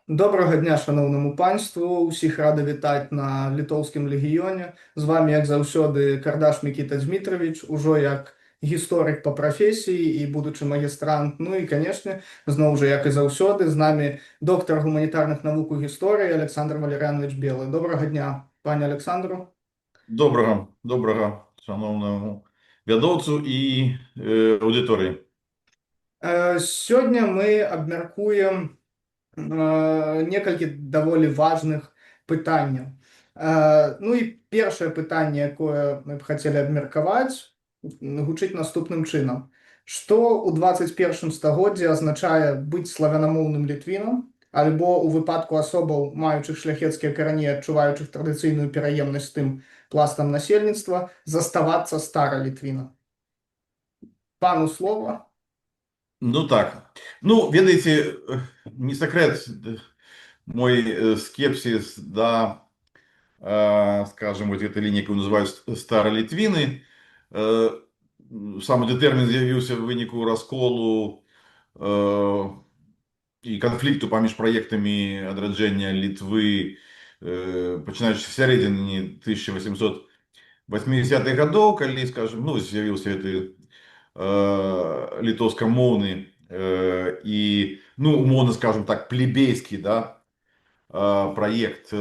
Доброго дня, шановному панству. Усіх рады вітаць на літоўскім легіёне. З вами, як заўсёды, Кардаш Мікіта Дмітрович, ужо як гісторык па прафесіі і будучы магістрант. Ну і, канешне, зноў жа, як і заўсёды, з намі доктар гуманітарных навук у гісторыі Александр Валерьянович Белы. Добрага дня, пане Александру. Доброго, шановному вядоўцу і аўдыторыі. Сёння мы абмяркуем некалькі даволі важных пытанняў. Ну і першае пытанне, якое мы б хацелі абмеркаваць, гучыць наступным чынам. Што ў 21 стагоддзі азначае быць славянамоўным літвінам, альбо ў выпадку асобаў, маючых шляхецкія карані, адчуваючых традыцыйную пераемнасць тым пластам насельніцтва, заставацца стара-літвінам? Пану слова. Ну так. Ну, ведаеце, не секрет мой скепсис да, скажем, вот этой лінії, яку называюць старалітвіны. Сам гэты тэрмін з'явіўся ў выніку расколу і канфлікту паміж праектамі адраджэння Літвы, пачынаючы з сярэдзіны 1880-х гадоў, калі, скажем, ну, з'явіўся гэты літоўскамоўны і, ну, умоўна, скажем так, плебейскі, да, праект,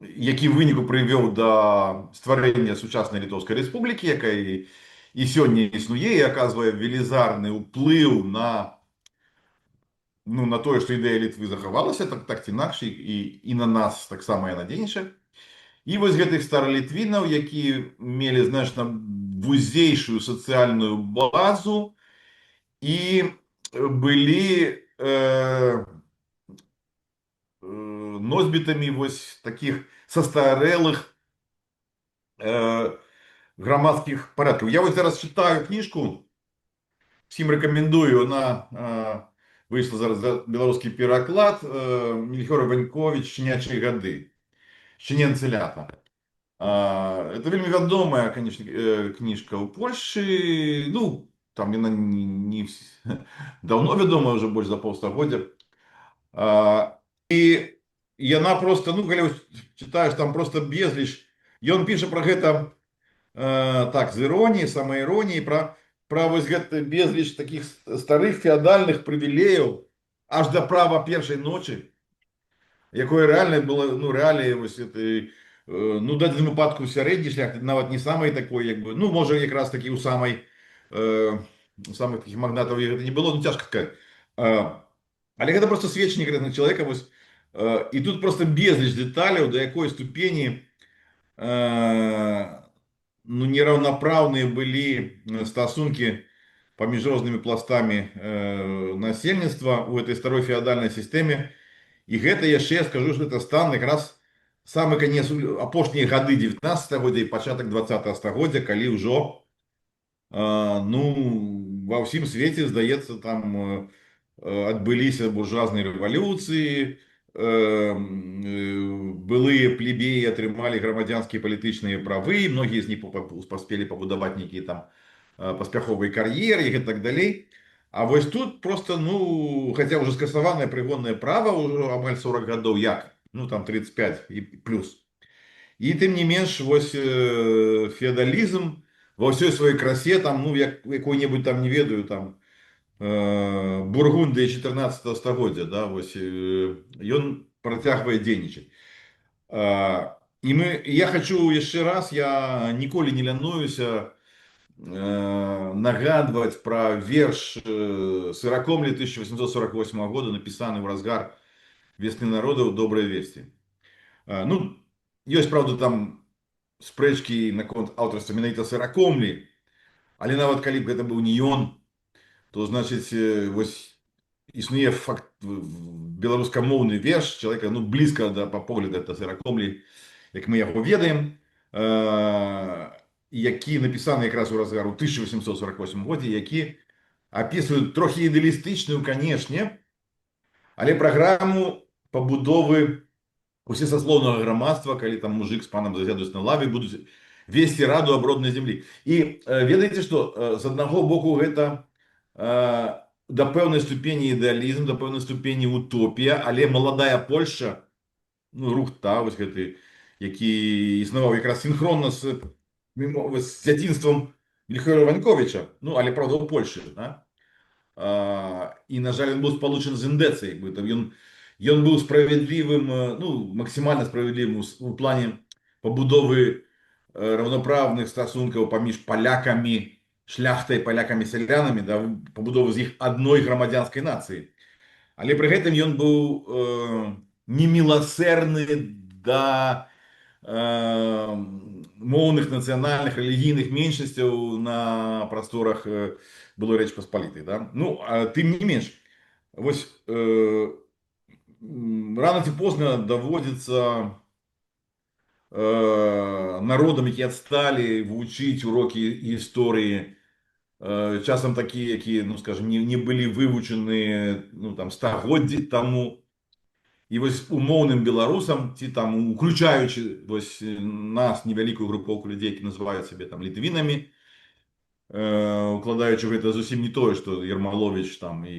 які ў выніку прывёў да стварэння сучаснай Літоўскай рэспублікі, якая і сёння існуе і аказвае велізарны ўплыў на, ну, на тое, што ідэя Літвы захавалася, так ці інакш, і на нас таксама яна дзейнічае. І вось гэтых старалітвінаў, які мелі значна вузейшую сацыяльную базу і былі носьбітамі вось таких састарэлых грамадскіх парадкаў. Я вось зараз чытаю кніжку, всім рэкамендую, она выйшла зараз беларускі пераклад, Мельхіора Ваньковіч «Щенячі гады», «Щененцы лята». Это вельмі вядомая, конечно, кніжка ў Польшчы. Ну, там яна не давно вядомая, уже больш за паўстагоддзя. І яна просто, ну, калі читаешь, там просто безліч. Ён піша про гэта так, з іроніяй, самаіроніяй, про вось гэта безліч таких старых феадальных прывілеяў, аж да права першай ночы, якое реальна было, ну, реаліі вось этой, ну, в дадзеным выпадку сярэдні шлях, нават не самай такой, як бы, ну, можа, якраз такі у самых таких магнатаў гэта не было, ну, цяжка сказаць. Але гэта просто сведчанне гэтага чалавека, вось, і тут просто безліч дэталяў, да якой ступені ну, нераўнапраўныя былі стасункі паміж рознымі пластамі насельніцтва ў этой старой феадальнай сістэме. І гэта яшчэ, я скажу, што гэта стан якраз самы канец, апошнія гады 19 года і пачатак 20 стагоддзя, калі ўжо, ну, ва ўсім свеце, здаецца, там адбыліся буржуазныя рэвалюцыі, былыя плебеі атрымалі грамадзянскія палітычныя правы, многія з них паспелі пабудаваць нейкія там паспяховыя кар'еры і так далей. А вось тут просто, ну, хаця ўжо скасаванае прыгоннае права ўжо амаль 40 гадоў, як, ну, там 35 і плюс. І тым не менш, вось феадалізм ва ўсёй сваёй красе, там, ну, як якой-небудзь там, не ведаю, там, Бургундыя 14 стагоддзя, да, вось, ён працягвае дзейнічаць. Я хочу яшчэ раз, я ніколі не лянуюся нагадваць пра верш Сыракомлі 1848 года, напісаны ў разгар весны народаў «Добрыя весці». Ну, ёсць, правда, там спрэчкі наконт аўтарства менавіта Сыракомлі, але нават калі б гэта быў не ён, то, значыць, вось існуе факт, беларускамоўны верш чалавека, ну, блізка да па погляду да Сыракомлі, як мы яго ведаем, які напісаны якраз у разгар у 1848 годзе, які апісваюць трохі ідэалістычную, канешне, але праграму пабудовы усесаслоўнага грамадства, калі там мужик з панам засядуць на лаве, будуць весці раду аб роднай зямлі. І ведаеце што, з аднаго боку гэта до пэўнай ступені ідэалізм, до пэўнай ступені утопія, але маладая Польшча, ну, рух та, вось гэты, які існаваў якраз синхронна з дзяцінствам Мільхоя Ваньковіча, ну, але, правда, у Польшы, да? І, на жаль, він був сполучений з індецей. Він був справедливим, ну, максимально справедливим у плані побудови рівноправних стосунків поміж поляками, шляхтою, поляками, селянами, да, побудови з їх одної громадянської нації. Але при гэтым ён быў немилосердны да моўных, нацыянальных, рэлігійных меншасцяў на прасторах былой Рэчы Паспалітай. Да? Ну, тым не менш, вось рано ці позна даводзіцца народам, які адсталі, вывучыць урокі гісторыі, часам такія, якія, ну, скажем, не былі вывучаны, ну, там, стагоддзі таму. І вось умоўным беларусам, ці там уключаючы вось нас, невялікую групоўку людзей, які называюць сябе там літвінамі, укладаючы гэта зусім не тое, што Ермаловіч там і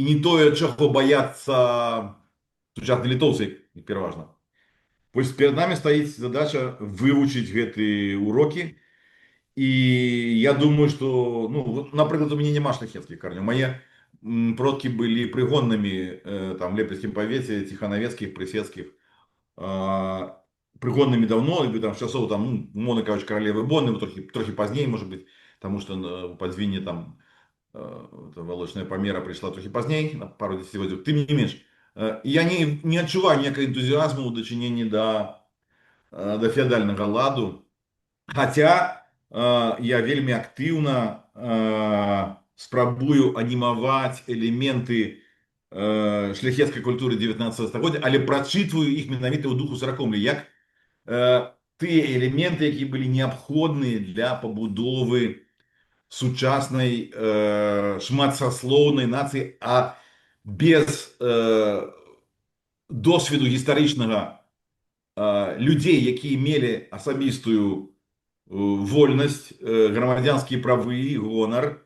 не тое, чаго баяцца сучасныя літоўцы пераважна. Вось перад намі стаіць задача вывучыць гэтыя урокі. І я думаю, што, ну, напрыклад, у мяне няма шляхецкіх карняў. Мае продкі былі прыгоннымі там лепельскім павеце, ціханавецкіх, прысецкіх, прыгоннымі даўно, там з часоў там, ну, умоўна кажучы, каралевы Бонны, трохі пазней, можа быць, таму што у Падзвінні там валочная памера прыйшла трохі пазней, на пару дзесяцігоддзяў. Тым не менш, я не адчуваю ніякага энтузіазму ў дачыненні да феадальнага ладу, хаця я вельмі актыўна спрабую анімаваць элементы шляхецкай культуры 19 стагоддзя, але прачытваю іх менавіта ў духу саракомлі, як тыя элементы, якія былі неабходныя для пабудовы сучаснай шматсаслоўнай нацыі, а без досведу гістарычнага людзей, якія мелі асабістую вольнасць, грамадзянскія правы, гонар,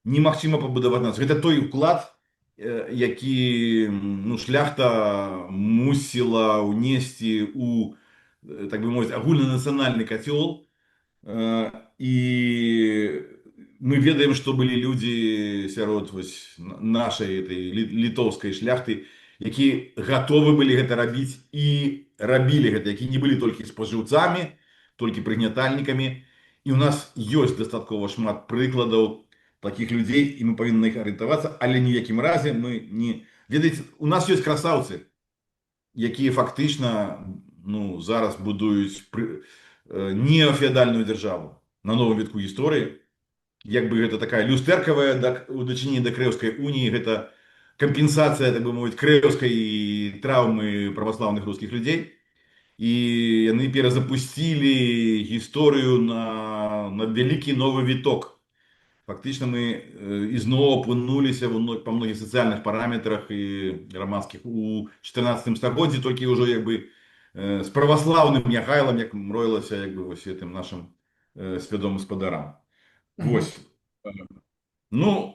немагчыма пабудаваць нацыю. Гэта той уклад, які, ну, шляхта мусіла ўнесці у, так бы мовіць, агульнанацыянальны кацёл. І мы ведаем, што былі людзі сярод вось нашай этой літоўскай шляхты, які гатовы былі гэта рабіць і рабілі гэта, які не былі толькі спажыўцамі, толькі прыгнятальнікамі. І ў нас ёсць дастаткова шмат прыкладаў такіх людзей, і мы павінны на іх арыентавацца, але ні ў якім разе мы не... Ведаеце, у нас ёсць красаўцы, якія фактычна, ну, зараз будуюць неофеадальную дзяржаву на новым вітку гісторыі. Як бы гэта такая люстэркавая у дачыненні да Крэўскай уніі, гэта кампенсацыя, так бы мовіць, крэўскай траўмы праваслаўных рускіх людзей. І яны перазапусцілі гісторыю на вялікі новы віток. Фактычна мы ізноў апынуліся па многіх сацыяльных параметрах і грамадскіх у 14 стагоддзі, толькі ўжо як бы з праваслаўным нягайлам, як мроілася як бы вось гэтым нашым свядомым спадарам. Вось. Ну,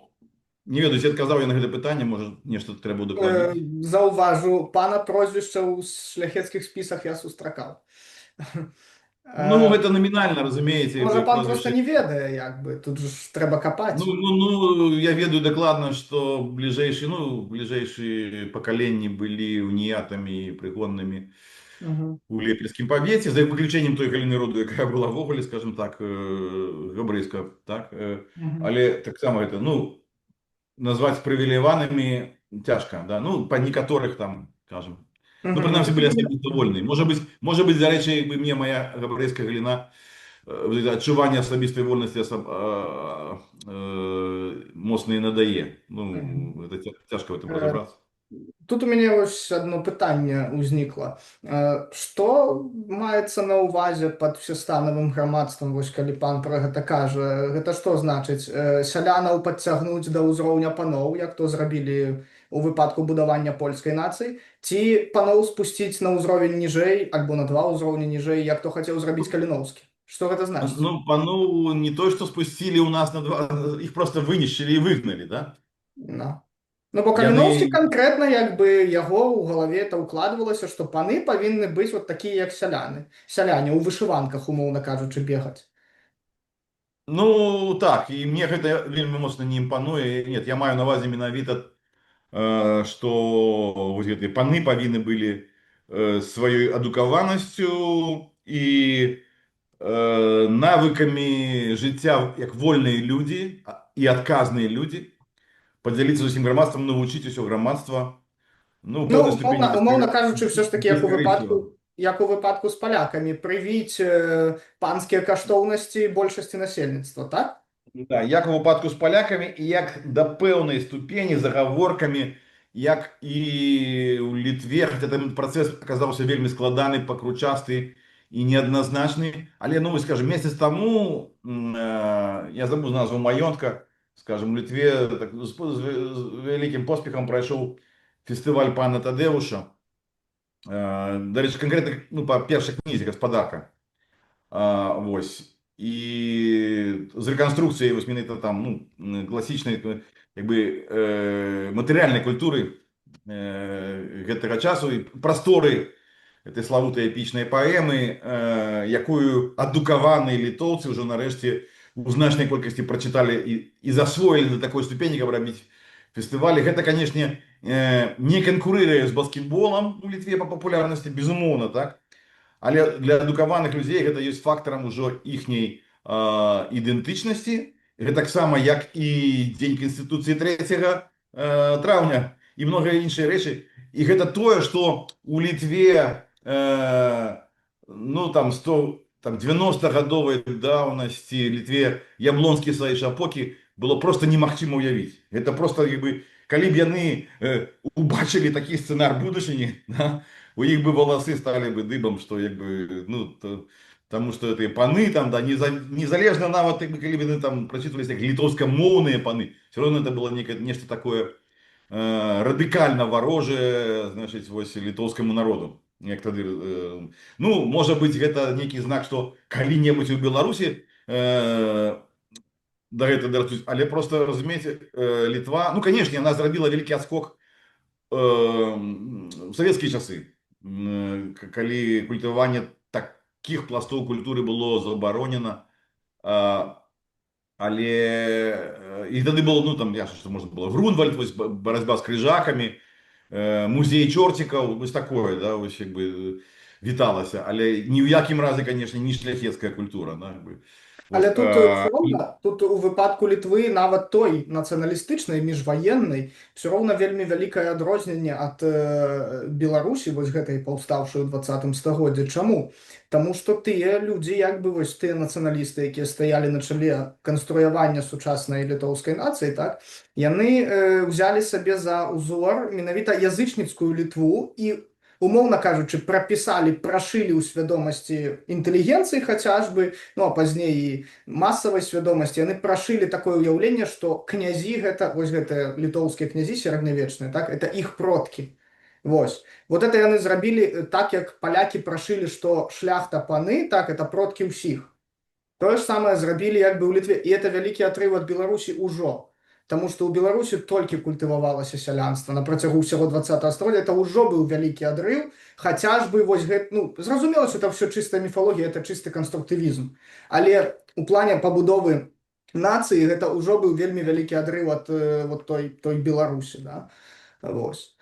не ведаю, ці адказаў я на гэта пытанне, можа, нешта трэба удакладніць. Заўважу, пана прозвішча ў шляхецкіх спісах я сустракаў. Ну, гэта номінальна, разумееце. Можа, пан проста не ведае, як бы, тут ж трэба капаць. Ну, я ведаю дакладна, што бліжэйшыя пакаленні былі уніятамі і прыгоннымі у лепельскім павеце, за выключэннем той галіны роду, якая была ввогуле, скажем так, габрэйска, так? Але таксама гэта, ну, назваць прывілеяванымі цяжка, да? Ну, па некаторых там, скажем, ну, прынамсі, былі асабіста вольныя. Можа быць, дарэчы, якби мне моя габрэйская галіна, адчуванне асабістай вольнасці моцна і надае. Ну, гэта цяжка в этом разабрацца. Тут у мяне вось одно пытанне ўзнікла. Што маецца на ўвазе пад всестанавым грамадствам, вось калі пан пра гэта кажа? Гэта што значыць? Сялянаў падцягнуць да ўзроўня паноў, як то зрабілі у выпадку будавання польскай нацыі? Ці паноў спусціць на ўзровень ніжэй, альбо на 2 ўзроўні ніжэй, як то хацеў зрабіць Каліноўскі? Что это значит? Ну, пану не то, что спустили у нас на два, их просто вынищили и выгнали, да? Да. Ну, бо Каліновскі Яны, канкрэтна як бы яго ў галаве это ўкладвалася, што паны павінны быць вот такія як сяляне ў вышыванках, умоўна кажучы, бегаць. ну, так, і мне гэта вельмі моцна не імпануе. Нет, я маю на увазе менавіта, што вось гэтыя паны павінны былі сваёй адукаванасцю і навыкамі жыцця як вольныя людзі і адказныя людзі падзяліцца з усім грамадствам, навучыць усё грамадства, ну, у Ну, пэўнай ступені умоўна кажучы, все ж таки, бескарысліва. як у выпадку з палякамі, прывіць панскія каштоўнасці большасці насельніцтва, так? Да, як у выпадку з палякамі і як да пэўнай ступені загаворкамі, як і ў Літве, хаця там працэс аказаўся вельмі складаны, пакручасты і неадназначны. Але, ну, скажем, месяц таму, я забув назву маёнтка, скажем, у Літве так, з вялікім поспехам прайшоў фестываль пана Тадэуша. Дарэчы, канкрэтна, ну, па першай кнізе гаспадарка. Вось. І з рэканструкцыяй вось менавіта там, ну, класічнай як бы матэрыяльнай культуры гэтага часу і прасторы гэтай славутай эпічнай паэмы, якую адукаваныя літоўцы ўжо нарэшце у значнай колькасці прачыталі і засвоілі да такой ступені, каб рабіць фестывалі. Гэта, канешне, не канкурыруе з баскетболам у Літве па папулярнасці, безумоўна, так? Але для адукаваных людзей гэта ёсць фактарам ужо іхняй ідэнтычнасці. Гэта таксама як і дзень Канстытуцыі 3 траўня і многія іншыя рэчы. І гэта тое, што у Літве ну там 100, там 90-гадовай даўнасці Літве яблонскі свае шапокі было просто немагчыма ўявіць. Гэта просто як бы, калі б яны убачылі такі сцэнар будучыні, да, у іх бы валасы сталі бы дыбам, што як бы, ну, таму што гэтыя паны там, да, незалежна нават, як бы, калі б яны там прачытваліся як літоўска-моўныя паны, все равно это было нешта такое радыкальна варожае, значыць, вось літоўскаму народу. Як тады, ну, можа быць, гэта нейкі знак, што калі-небудзь у Беларусі да гэта дорастуць, але просто, разумееце, Літва, ну, канешне, яна зрабіла вялікі адскок в савецкія часы, калі культываванне такіх пластоў культуры было забаронена, але і тады было, ну, там, яшчэ, што можна было Грунвальд, вось, барацьба з крыжакамі, музей чорцікаў, вось такое, да, вось, як бы, віталася, але ні ў якім разе, канешне, не шляхецкая культура, да, як бы. Але Вось, тут все роўна, тут у выпадку Літвы нават той нацыяналістычнай, міжваеннай, все роўна вельмі вялікае адрозненне ад Беларусі, вось гэтай паўстаўшай у 20 стагоддзі. Чаму? Таму што тыя людзі, як бы вось тыя нацыяналісты, якія стаялі на чале канструявання сучаснай літоўскай нацыі, так, яны ўзялі сабе за ўзор менавіта язычніцкую Літву і, умоўна кажучы, прапісалі, прашылі ў свядомасці інтэлігенцыі хаця ж бы, ну, а пазней і масавай свядомасці, яны прашылі такое ўяўленне, што князі гэта, вось гэтыя літоўскія князі сярэднявечныя, так, это іх продкі. Вось. Вот это яны зрабілі так, як палякі прашылі, што шляхта паны, так, это продкі ўсіх. Тое ж самае зрабілі як бы ў Літве, і это вялікі атрыў ад Беларусі ўжо. Таму што ў Беларусі толькі культывавалася сялянства на працягу ўсяго 20 стагоддзя, это ўжо быў вялікі адрыў, хаця ж бы вось гэта, ну, зразумела, што это ўсё чыстая міфалогія, это чысты канструктывізм. Але у плане пабудовы нацыі гэта ўжо быў вельмі вялікі адрыў ад вот той Беларусі, да? Вось.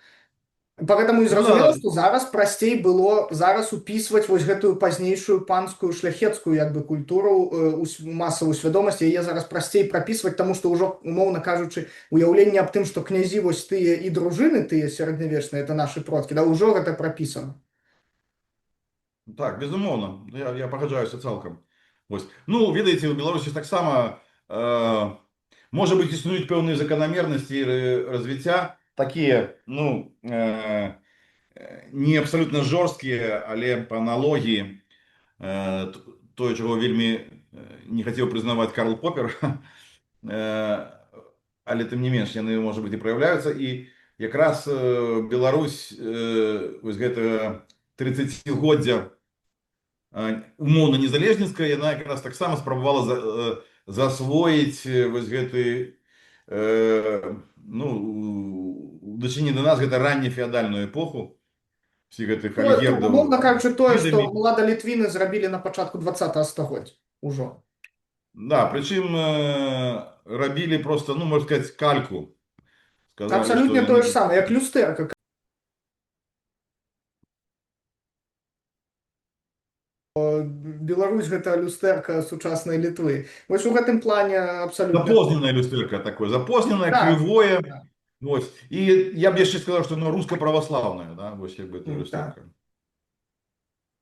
Поэтому і ну, да, зразумела, што зараз прасцей было зараз упісваць вось гэтую пазнейшую панскую шляхецкую як бы культуру у масавую свядомасць, яе зараз прасцей прапісваць, таму што ўжо, умоўна кажучы, уяўленне аб тым, што князі вось тыя і дружыны тыя сярэднявечныя, это нашы продкі, да, ўжо гэта прапісана. так, безумоўна, я пагаджаюся цалкам. Вось. Ну, ведаеце, у Беларусі таксама можа быць існуюць пэўныя заканамернасці развіцця, такія, ну, не абсалютна жорсткія, але па аналогіі тое, чаго вельмі не хацеў прызнаваць Карл Поппер, але тым не менш яны, можа быць, і праяўляюцца. І якраз Беларусь вось гэтага 30-годдзя умоўна незалежніцкая, яна якраз таксама спрабавала засвоіць вось гэты ну, у дачыненні до нас гэта ранне феадальную эпоху всіх гэтых То, алігердаў умоўна кажучы, тое, што відамі. ўлада-літвіны зрабілі на пачатку 20-го стагоддзя ўжо. Да, прычым рабілі просто, ну, можна сказаць, кальку. Сказалі, што Абсалютна тое ж яны самае, як люстэрка. Беларусь гэта люстэрка сучаснай Літвы. Вось у гэтым плане абсалютна. запозненная люстэрка такое, запозненное, Так, крывое. так, Вось. І я б яшчэ сказаў, што ну, руска-праваслаўная, да, вось як бы это так. люстэрка.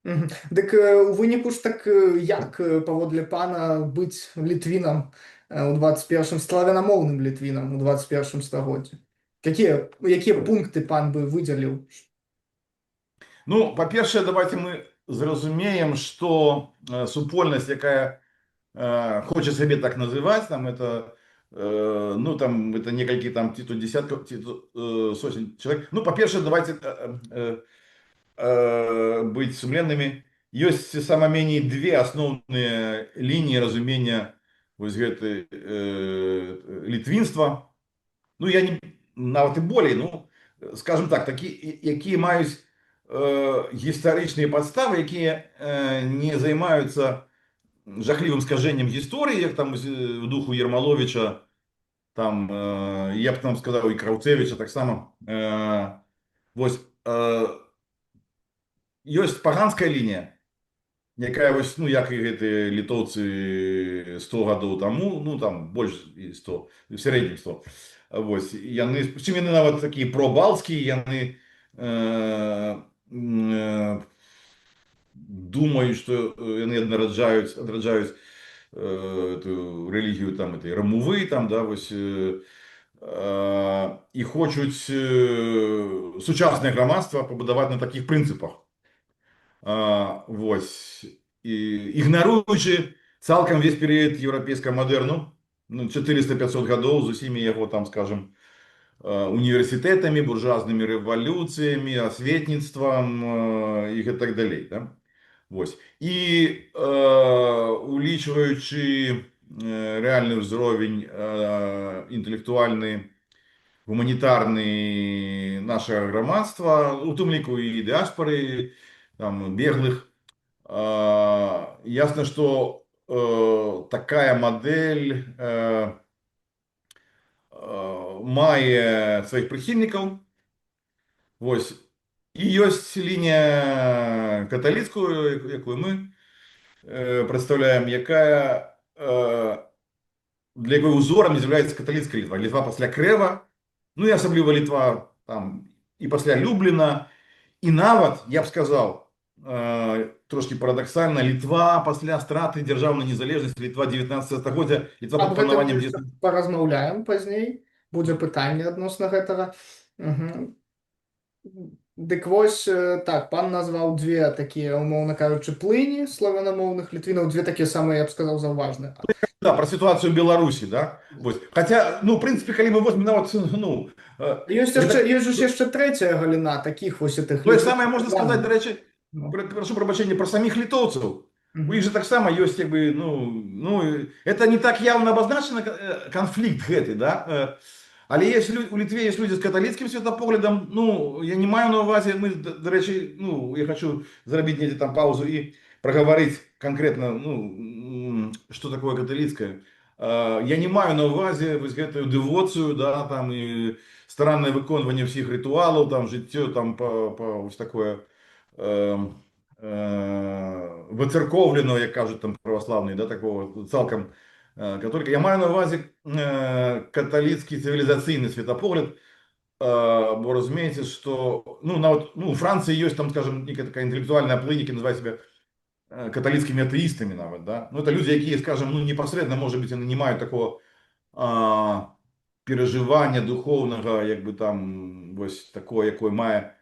Мгм. Дык у выніку ж так як паводле пана быць літвінам у 21 славянамоўным літвінам у 21 стагоддзі? Якія пункты пан бы выдзеліў? Ну, па-першае, давайте мы зразумеем, што супольнасць, якая хоча сябе так называць, там это ну там это некалькі там ці то десяткаў, ці то сотень чалавек. Ну, па-першае, давайте быць сумленнымі. Ёсць сама меней две асноўныя лініі разумення вось гэтай літвінства. Ну, я не нават і болей, ну, скажем так, такі, якія маюць гістарычныя падставы, якія не займаюцца жахлівым скажэннем гісторыі, як там в духу Ермаловича, там, я б там сказаў, і Краўцевіча таксама. Вось, ёсць паганская лінія, якая вось, ну, як і гэтыя літоўцы 100 гадоў таму, ну, там, больш і 100, в сярэднім 100. Вось, яны, прычым яны нават такія пробалцкія, яны думаюць, што яны адраджаюць эту рэлігію там этой рамувы, там, да, вось, і хочуць сучаснае грамадства пабудаваць на такіх прынцыпах. Вось, і ігнаруючы цалкам весь перыяд еўрапейскага мадэрну, ну, 400-500 гадоў з усімі яго там, скажем, універсітэтамі, буржуазнымі рэвалюцыямі, асветніцтвам і так далей. Да? Вось. І улічваючы рэальны ўзровень інтэлектуальны, гуманітарны нашага грамадства, у тым ліку і дыаспары, там, беглых, ясна, што такая мадэль мае сваіх прыхільнікаў. Вось. І ёсць лінія каталіцкую, якую мы прадстаўляем, якая для якой узорам з'яўляецца каталіцкая Літва. Літва пасля Крэва, ну і асабліва Літва там і пасля Любліна, і нават, я б сказаў, трошки парадаксальна, Літва пасля страты дзяржаўнай незалежнасці, Літва 19 стагоддзя, Літва пад Аб гэтым панаваннем мы паразмаўляем пазней. Будзе пытанне адносна гэтага. Мгм. Дык вось, так, пан назваў две такія, умоўна кажучы, плыні славянамоўных літвінаў, две такія самыя, я б сказаў, заўважныя. Да, про ситуацию в Беларуси, да. Вот. Хотя, ну, в принципе, калі мы возьмем, ну, Ёсць жа яшчэ трэцяя галіна такіх вось гэтых то самое можно сказать, до речі, Ну. прошу прабачэння, про самих литовцев. Мгм. У іх же так само есть, как бы, ну, это не так явно обозначено, конфликт гэты, да. Але у Литве есть люди с католицким светапоглядом, ну, я не маю на увазе, мы, до речі, ну, я хочу зрабіць недзе там паузу и проговорить конкретно, ну, что такое католицкое. Я не маю на увазе вось гэтую дэвоцыю, да, там, и старанное выконванне всіх ритуалаў, там, жыццё, там, вось такое, выцерковленого, як кажуть там православні, да, такого цалкам католіка. Я маю на увазі каталіцкий цивілізаційний світапогляд, бо разумеете, что, ну, у Франции есть там, скажем, некая такая интеллектуальная плынь, які называют себя католицкими атеистами нават, да. Ну, это люди, якія, скажем, ну, непосредственно, может быть, они не мають такого переживання духовного, як би там, ось такое, якое має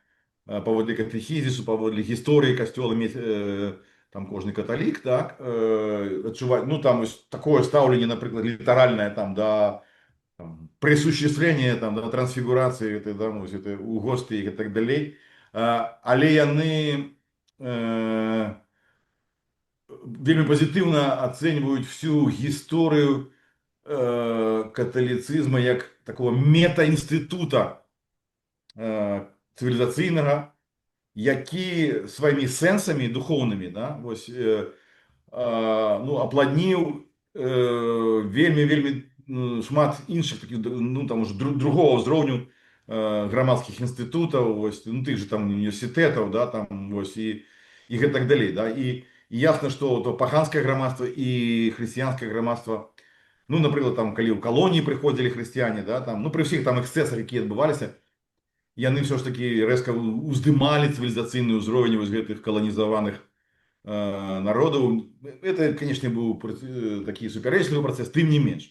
паводле катэхізісу, паводле гісторыі касцёла мець там кожны каталік, так, адчуваць, ну, там ось такое стаўленне, напрыклад, літаральнае там да там, присуществлення, там, да, трансфігурацыі, это, да, ну, это, у гості і так далей. Але яны вельмі пазітыўна ацэньваюць всю гісторыю каталіцызма як такого метаінстытута цывілізацыйнага, які сваімі сэнсамі духоўнымі, да, вось, ну, апладніў вельмі шмат іншых таких, ну, там уже другого ўзроўню грамадскіх інстытутаў, вось, ну, тых же там універсітэтаў, да, там, вось, і гэтак далей, да, і ясна, што то паганскае грамадства і хрысціянскае грамадства, ну, напрыклад, там, калі ў калоніі прыходзілі хрысціяне, да, там, ну, пры ўсіх там эксцэсах, якія адбываліся, яны все ж таки рэзка уздымалі цывілізацыйны ўзровень вось гэтых каланізаваных народаў. Это, конечно, быў такі супярэчлівы працэс, тым не менш.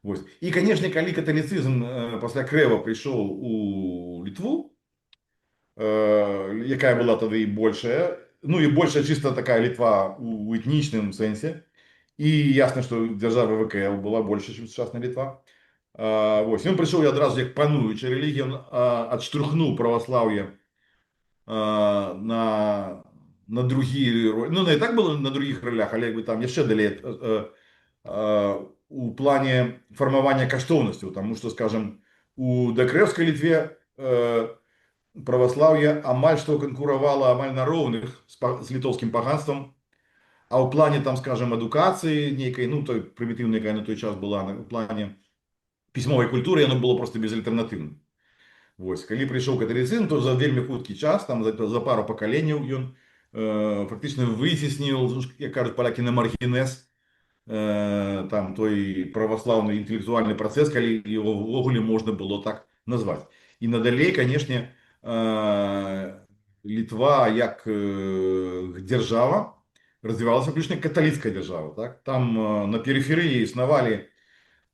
Вось. І, конечно, калі каталіцызм пасля Крэва прыйшоў у Літву, якая была тады і большая, ну і большая чыста такая Літва у этнічным сэнсе, і ясна, што дзяржава ВКЛ была большая, чым сучасная Літва. Вось. Ён прыйшоў і адразу як пануючая рэлігія, ён адштурхнуў праваслаўе на другі, ну, не так было на других ролях, але якби там яшчэ далей у плане фармавання каштоўнасцяў, тому что, скажем, у дакрэўскай Літве праваслаўе амаль што канкуравала амаль на роўных з літоўскім паганствам, а ў плане, там, скажем, адукацыі нейкай, ну, той прымітыўнай, якая на той час была, у плане пісьмовай культуры, яно было просто безальтэрнатыўным. Вось, калі прыйшоў каталіцызм, то за вельмі хуткі час, там, за пару пакаленняў ён фактычна выцесніў, як кажуць палякі, на маргінез там той праваслаўны інтэлектуальны працэс, калі его ўвогуле можна было так назваць. І надалей, канешне, Літва як дзяржава развівалася выключна каталіцкая дзяржава. Так? Там на перыферыі існавалі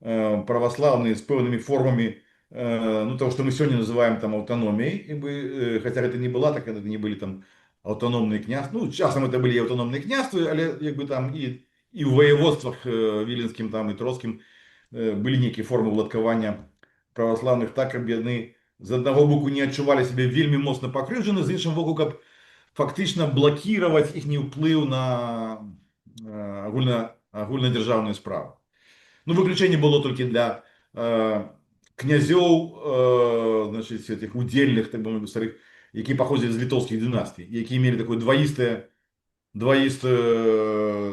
праваслаўныя з пэўнымі формамі, ну, того, что мы сегодня называем там автономией, хотя это не была, так это не были там автономные княжества, ну, часом это были автономные княжества, але якби там и в воеводствах Віленським там и Троцким были некие формы уладкавання православных так, каб яны з аднаго боку не адчувалі себе вельмі моцна пакрыўджаны, з іншым боку, каб фактычна блокировать іхні ўплыў на агульнадзяржаўную справу. Ну, выключение было только для князёў, значит, этих удельных, так бы мовіць, старых, які паходзілі з літоўскіх дынастый, які мелі такое дваістае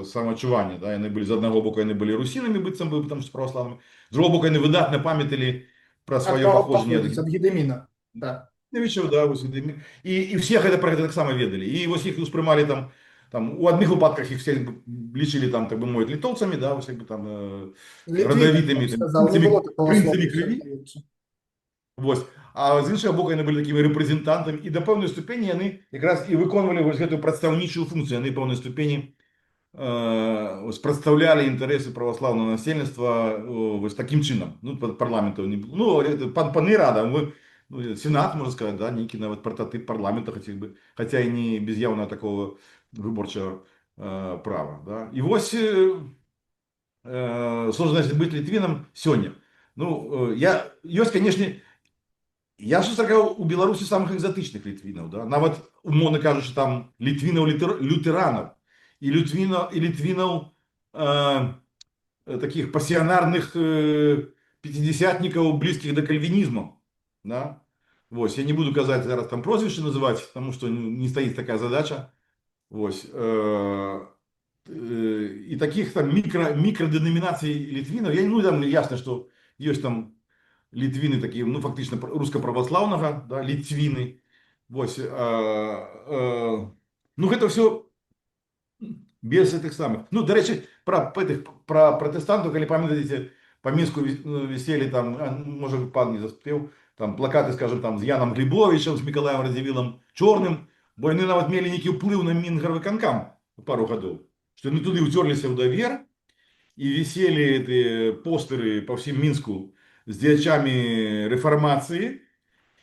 самаадчуванне, да, яны былі з аднаго боку, яны былі русінамі, быццам бы, потому что православнымі, з другого боку, яны выдатна памяталі пра сваё паходжанне ад Гедеміна, да. Да, вось, і все гэта пра гэта таксама ведалі, і вось іх успрымалі там у адных выпадках их все лічылі там, так бы мовіць, літоўцамі, да, вось, якби там радавітымі прынцамі крыві. Вось. А з іншага боку, яны былі такімі рэпрэзентантамі, і да пэўнай ступені яны якраз і выконвалі вось гэтую прадстаўнічую функцыю, яны пэўнай ступені прадстаўлялі інтарэсы праваслаўнага насельніцтва вось такім чынам. Ну, парламентаў не было. Ну, паны рада, сенат, можна сказаць, да, нейкі нават прататып парламента, хаця і не без яўнага такого выборчага права. Да. І вось сложнасць быць літвінам сёння. Ну, ёсць, канешне, я сустракаў у Беларусі самых экзатычных літвінаў, да? Нават, умоўна кажучы, там літвінаў-лютэранаў і літвінаў таких пасіянарных пятидесятнікаў, блізкіх да кальвінізму. Да? Вось, я не буду казаць зараз там прозвішчы называць, тому што не стаіць такая задача. Вось. І таких там мікрадэнамінацый літвінаў, ну, там ясна, што ёсць там літвіны такие, ну, фактично русско-православного, да, літвіны. Вось, ну, гэта все без этих самых. Ну, до речі, про протестантов, калі памятаеце, по Мінску висели там, может, пан не заспеў, там плакаты, скажем, там, з Яном Глібовичем, з Миколаем Радзівілам Чорным, бо яны нават мелі нейкі ўплыў на Мінгарвыканкам пару гадоў, што яны туды ўцёрліся ў давер, і висели эти постеры по всім Мінску з дзеячамі рэфармацыі.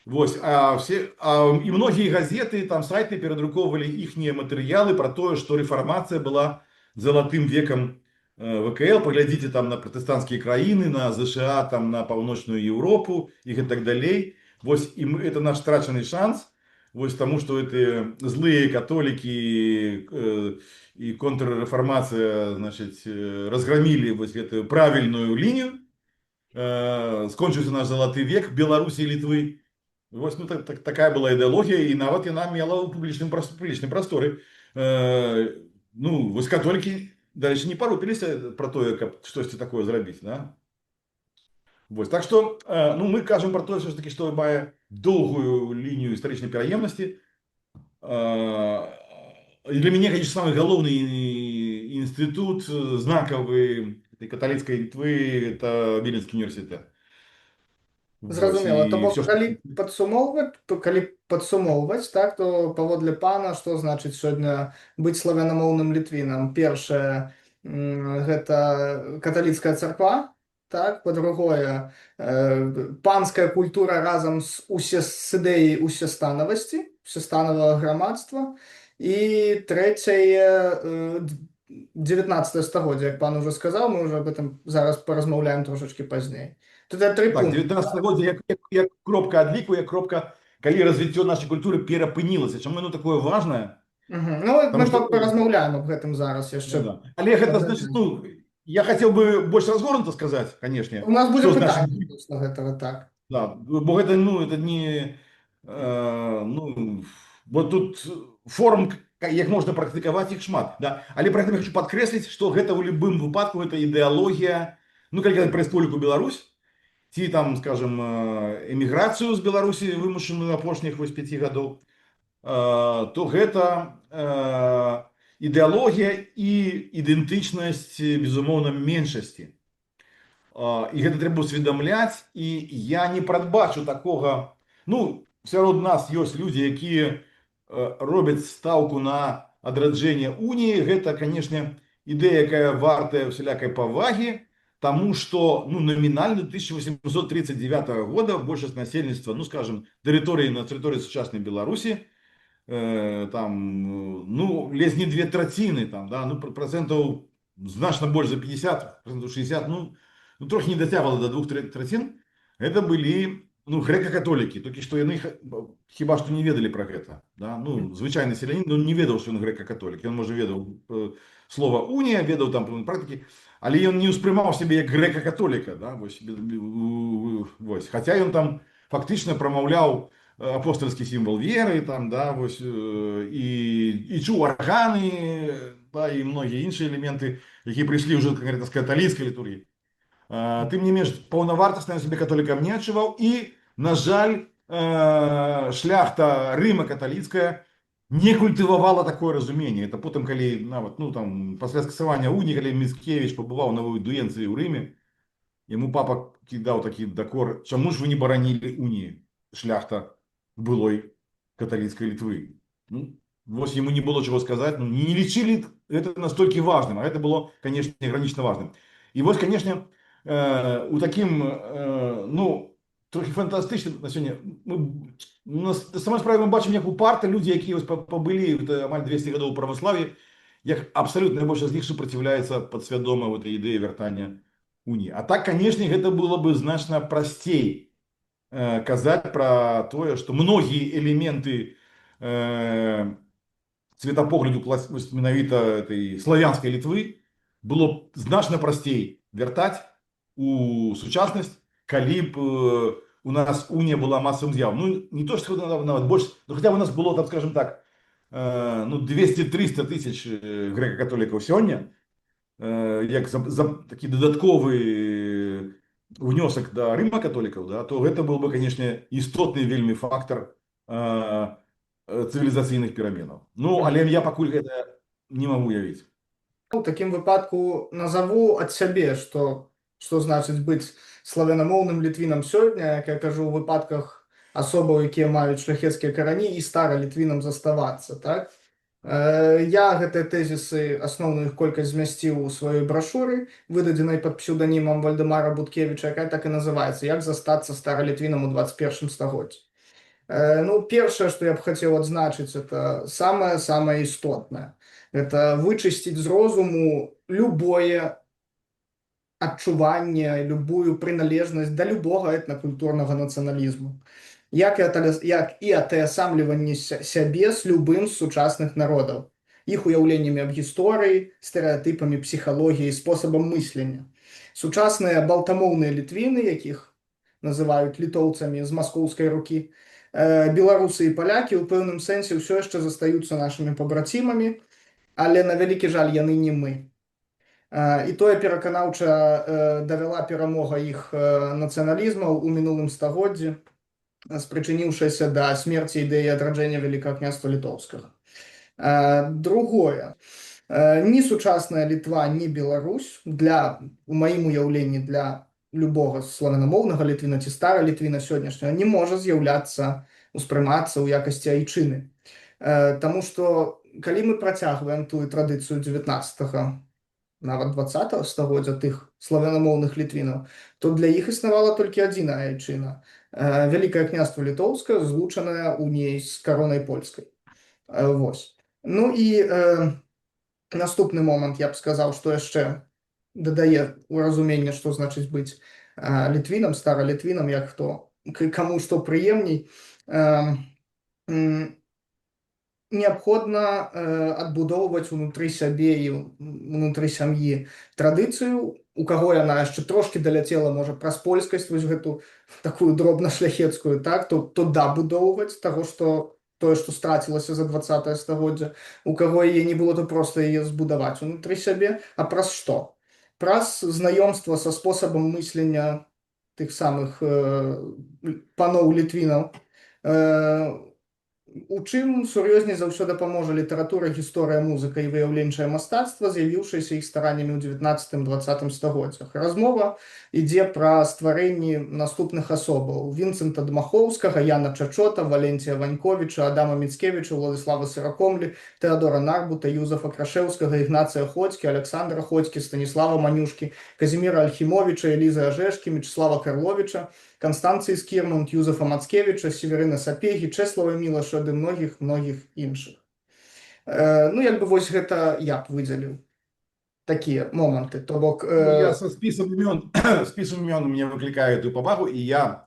Вось, і многія газеты, там сайты перадрукоўвалі іхнія матэрыялы пра тое, што рэфармацыя была залатым векам ВКЛ. Паглядзіце там на пратэстанцкія краіны, на ЗША, там на паўночную Еўропу і гэтак далей. Вось, і это наш страчаны шанс. вот тому, что это злые католики и контрреформация, значит, разгромили вот эту правильную линию, скончился наш золоты век Беларуси и Литвы. Вот, ну, такая была идеология, и нават яна мела у публічним просторы. Ну, вось католики, дальше не порупились про то, как что-то такое зрабіць, да? Вот. Так что, ну, мы кажем про то, все-таки, что мае долгую линию исторической пераемности. И для меня, конечно, самый головный институт, знаковый этой католицкой Литвы, это Віленський университет. Вот. Зразумела. То И бок, все, что... калі падсумоўваць, так, то паводле пана, што значыць сёння быць славянамоўным літвінам? Першае, гэта каталіцкая царква, так, па-другое, панская культура разам з ідэяй усестанавасці, усестанавага грамадства, і трэцяе, 19 стагоддзя, як пан уже сказаў, мы уже об этом зараз паразмаўляем трошачкі пазней. Тут тры Так, пункты. 19 год, як кропка адліку, як кропка, калі развіццё нашай культуры перапынілася. Чаму яно такое важнае? Ну, Потому мы что, паразмаўляем аб гэтым зараз ну, яшчэ. да. Але гэта, значит, ну, я хотел бы больше разгорнуто сказать, конечно, У нас будзе что значит, пытанне адносна гэтага, так. да, бо это, ну, это не, ну, вот тут форм, як можна практыкаваць іх шмат, да. Але пры гэтым я хочу падкрэсліць, што гэта ў любым выпадку это ідэалогія, ну, калі казаць пра Рэспубліку Беларусь, ці там, скажем, эміграцыю з Беларусі вымушаную апошніх 5 гадоў, то гэта ідэалогія і ідэнтычнасць, безумоўна, меншасці. І гэта трэба усведамляць, і я не прадбачу такога, ну, сярод нас ёсць людзі, якія робяць стаўку на адраджэнне уніі, гэта, канешне, ідэя, якая вартая усялякай павагі, тому что, ну, номинально 1839 года большасць насельніцтва, ну, скажем, на территории сучаснай Беларуси, там, ну, ледзь не 2/3, там, да, ну, процентов значно больше за 50, процентов 60, ну трохи не дацягвала до 2/3, это были, ну, грэка-католікі, толькі што яны хіба што не ведалі про гэта, да? Ну, звычайны селянін, ну, не ведаў, што ён грэка-католік, ён, можа, ведаў слова унія, ведаў там практыкі, але ён не ўспрымаў сябе як грэка-католіка, да? Вось. Хаця ён там фактычна прамаўляў апостольскі сімвал веры, там, да, вось, і чуў арганы, да, і многія іншыя элементы, якія прыйшлі ўжо конкретна з каталіцкай літургіі. Тым не менш, паўнавартасна ён сябе католікам не адчуваў, і, на жаль, шляхта Рыма каталіцкая не культывавала такое разуменне. Это потым, калі нават, ну, там, пасля скасавання уніі, калі Міцкевіч пабываў на аўдыенцыі ў Рыме, яму папа кідаў такі дакор: чаму ж вы не баранілі уніі, шляхта былой каталіцкай Літвы? Ну, вось яму не было чаго сказаць, ну, не лічылі гэта настолькі важным, а гэта было, канешне, гранічна важным. І вось, канешне, у такім, ну, трохі фантастычным на сёння, на самой справе мы бачым, як упарта людзі, якія пабылі амаль 200 гадоў у праваславі, як абсалютная большасць з іх супраціўляецца падсвядома этой ідэі вяртання уніі. А так, канешне, гэта было бы значна прасцей казаць пра тое, што многія элементы светапогляду менавіта этой славянскай Літвы было значна прасцей вяртаць у сучаснасць, калі б у нас унія была масавым з'явам. Ну, не то, што нават больш, но хотя бы у нас было, там, скажем так, ну, 200-300 тысяч грэка-католікаў сёння, як за такі дадатковы внёсак да рыма-католікаў, да, то гэта был бы, канешне, істотны вельмі фактар цывілізацыйных пераменаў. Ну, але я пакуль гэта не магу уявіць. У такім выпадку назову ад сябе, што значыць быць славянамоўным літвінам сёння, як я кажу, у выпадках асобаў, якія маюць шляхецкія карані, і стара літвінам заставацца, так? Я гэтыя тэзісы, асноўную іх колькасць змясціў у сваёй брашуры, выдадзенай пад псеўданімам Вальдэмара Буткевіча, якая так і называецца «Як застацца старалітвінам у 21 стагоддзі». Ну, першае, што я б хацеў адзначыць, это самае істотнае. Это вычысціць з розуму любое адчуванне, любую прыналежнасць да любога этнакультурнага нацыяналізму. як і атаясамліванне сябе з любым з сучасных народаў, іх уяўленнямі аб гісторыі, стэрэатыпамі псіхалогіі, спосабам мыслення. Сучасныя балтамоўныя літвіны, якіх называюць літоўцамі з маскоўскай рукі, беларусы і палякі ў пэўным сэнсе ўсё яшчэ застаюцца нашымі пабрацімамі, але на вялікі жаль яны не мы. І тое пераканаўча давяла перамога іх нацыяналізмаў у мінулым стагоддзі, спрычыніўшыся да смерці ідэі адраджэння Вялікага княства Літоўскага. Другое. Ні сучасная Літва, ні Беларусь у маім уяўленні для любога славянамоўнага літвіна ці стара літвіна сённяшняга не можа з'яўляцца, успрымацца ў якасці айчыны. Таму што калі мы працягваем тую традыцыю 19-го, нават 20-го стагоддзя тых славянамоўных літвінаў, то для іх існавала толькі адзіная айчына. Вялікае княства Літоўскае, злучанае ўняй з каронай польскай. Вось. Ну і наступны момант, я б сказаў, што яшчэ дадае ў разуменне, што значыць быць літвінам, старалітвінам, як хто, каму што прыемней. Неабходна адбудоўваць унутры сябе і унутры сям'і традыцыю, у каго яна яшчэ трошкі даляцела, можа, праз польскасць, вось гэту такую дробна-шляхецкую, так, то дабудоўваць таго, што тое, што страцілася за 20-е стагоддзя, у каго яе не было, то проста яе збудаваць унутры сябе. А праз што? Праз знаёмства са спосабам мыслення тых самых паноў літвінаў, у чым сур'ёзней за ўсё дапаможа літаратура, гісторыя, музыка і выяўленчае мастацтва, з'явіўшыся іх стараннямі ў 19-20 стагоддзях. Размова ідзе пра стварэнні наступных асобаў: Вінцэнта Дмахоўскага, Яна Чачота, Валенція Ваньковіча, Адама Міцкевіча, Владыслава Сыракомлі, Тэадора Нарбута, Юзафа Крашэўскага, Ігнацыя Ходзькі, Аляксандра Ходзькі, Станіслава Манюшкі, Казіміра Альхімовіча, Элізы Ажэшкі, Мечслава Карловіча, Канстанцыі Скірмунд, Юзафа Мацкевіча, Северына Сапегі, Чэслава Мілаша ды многіх іншых. Ну, як бы вось гэта я б выдзеліў такія моманты. То бок, Я со списом имен, списом имен у меня выкликает эту повагу, и я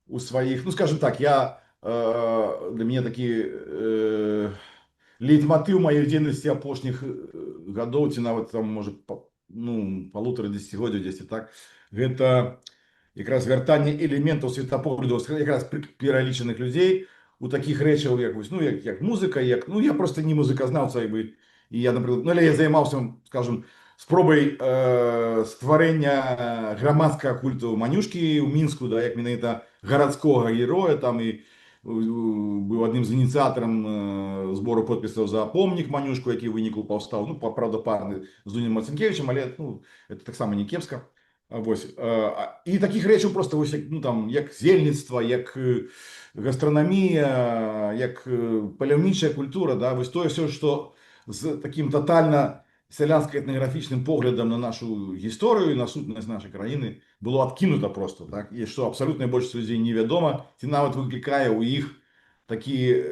у своих, ну, скажем так, для меня такие лейтмотив моей деятельности апошніх гадоў, ці нават там, может, полутора десятигоддзяў, если так, гэта якраз вяртанне элементаў светапогляду якраз пералічаных людзей у такіх рэчаў, як музыка, я просто не музыказнаўца, і я, напрыклад, але я займаўся, скажем, спробай стварэння грамадскага культу Манюшкі ў Мінску, да, як менавіта гарадскога героя, там і быў адным з ініцыятарам збору подпісаў за помнік Манюшку, які ў выніку паўстаў, правда, парны з Дунем Марцінкевічам, але это таксама не кепска. Вось. І такіх рэчаў просто вось, як зельніцтва, як гастранамія, як паляўнічая культура, да, вось тое все, што з таким тотальна сялянска-этнаграфічным поглядам на нашу гісторыю і на сутнасць нашай краіны было адкінута просто, так, і што абсалютная большасць людзей невядома, ці нават выклікае ў іх такі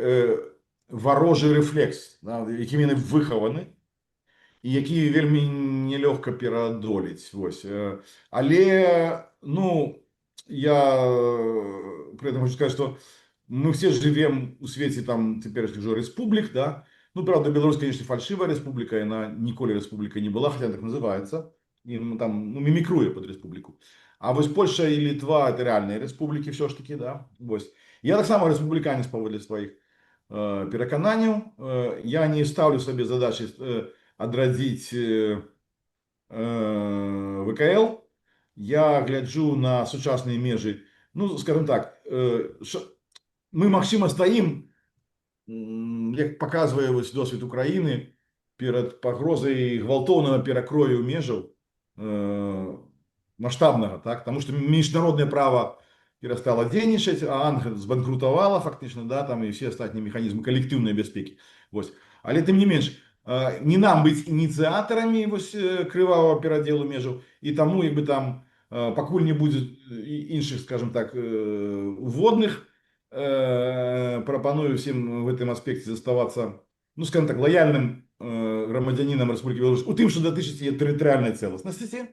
варожы рэфлекс, да, якім яны выхаваны, і які вельмі нелёгка пераадолець. Вось. Але, я при этом хочу сказать, что мы все живем у свеце там цяперашніх ўжо рэспублік, да. Правда, Беларусь, конечно, фальшивая республика, и она ніколі республикой не была, хотя она так называется, и там мимикруя под республику. А вось Польша и Литва это реальные республики все ж таки, да. Вось. Я так само республиканец паводле сваіх перакананняў. Я не ставлю себе задачи адрадзіць ВКЛ. Я гляджу на сучасныя межы. Скажем так, мы, магчыма, стаім, як паказвае досвед Украіны, перад пагрозай гвалтоўнага перакрою межаў маштабнага, так? Таму што міжнароднае права перастала дзейнічаць, а АНГ збанкрутавала фактычна, да, там і все астатнія механізмы калектыўнай бяспекі. Вось. Але тым не менш, не нам быць ініцыятарамі крывавага перадзелу межаў, і таму там пакуль не будзе іншых, скажем так, уводных, прапаную всем в этом аспекте заставаться, скажем так, лояльным громадянином Республики Беларусь у тым, что датычыць яе тэрытарыяльнай цэласнасці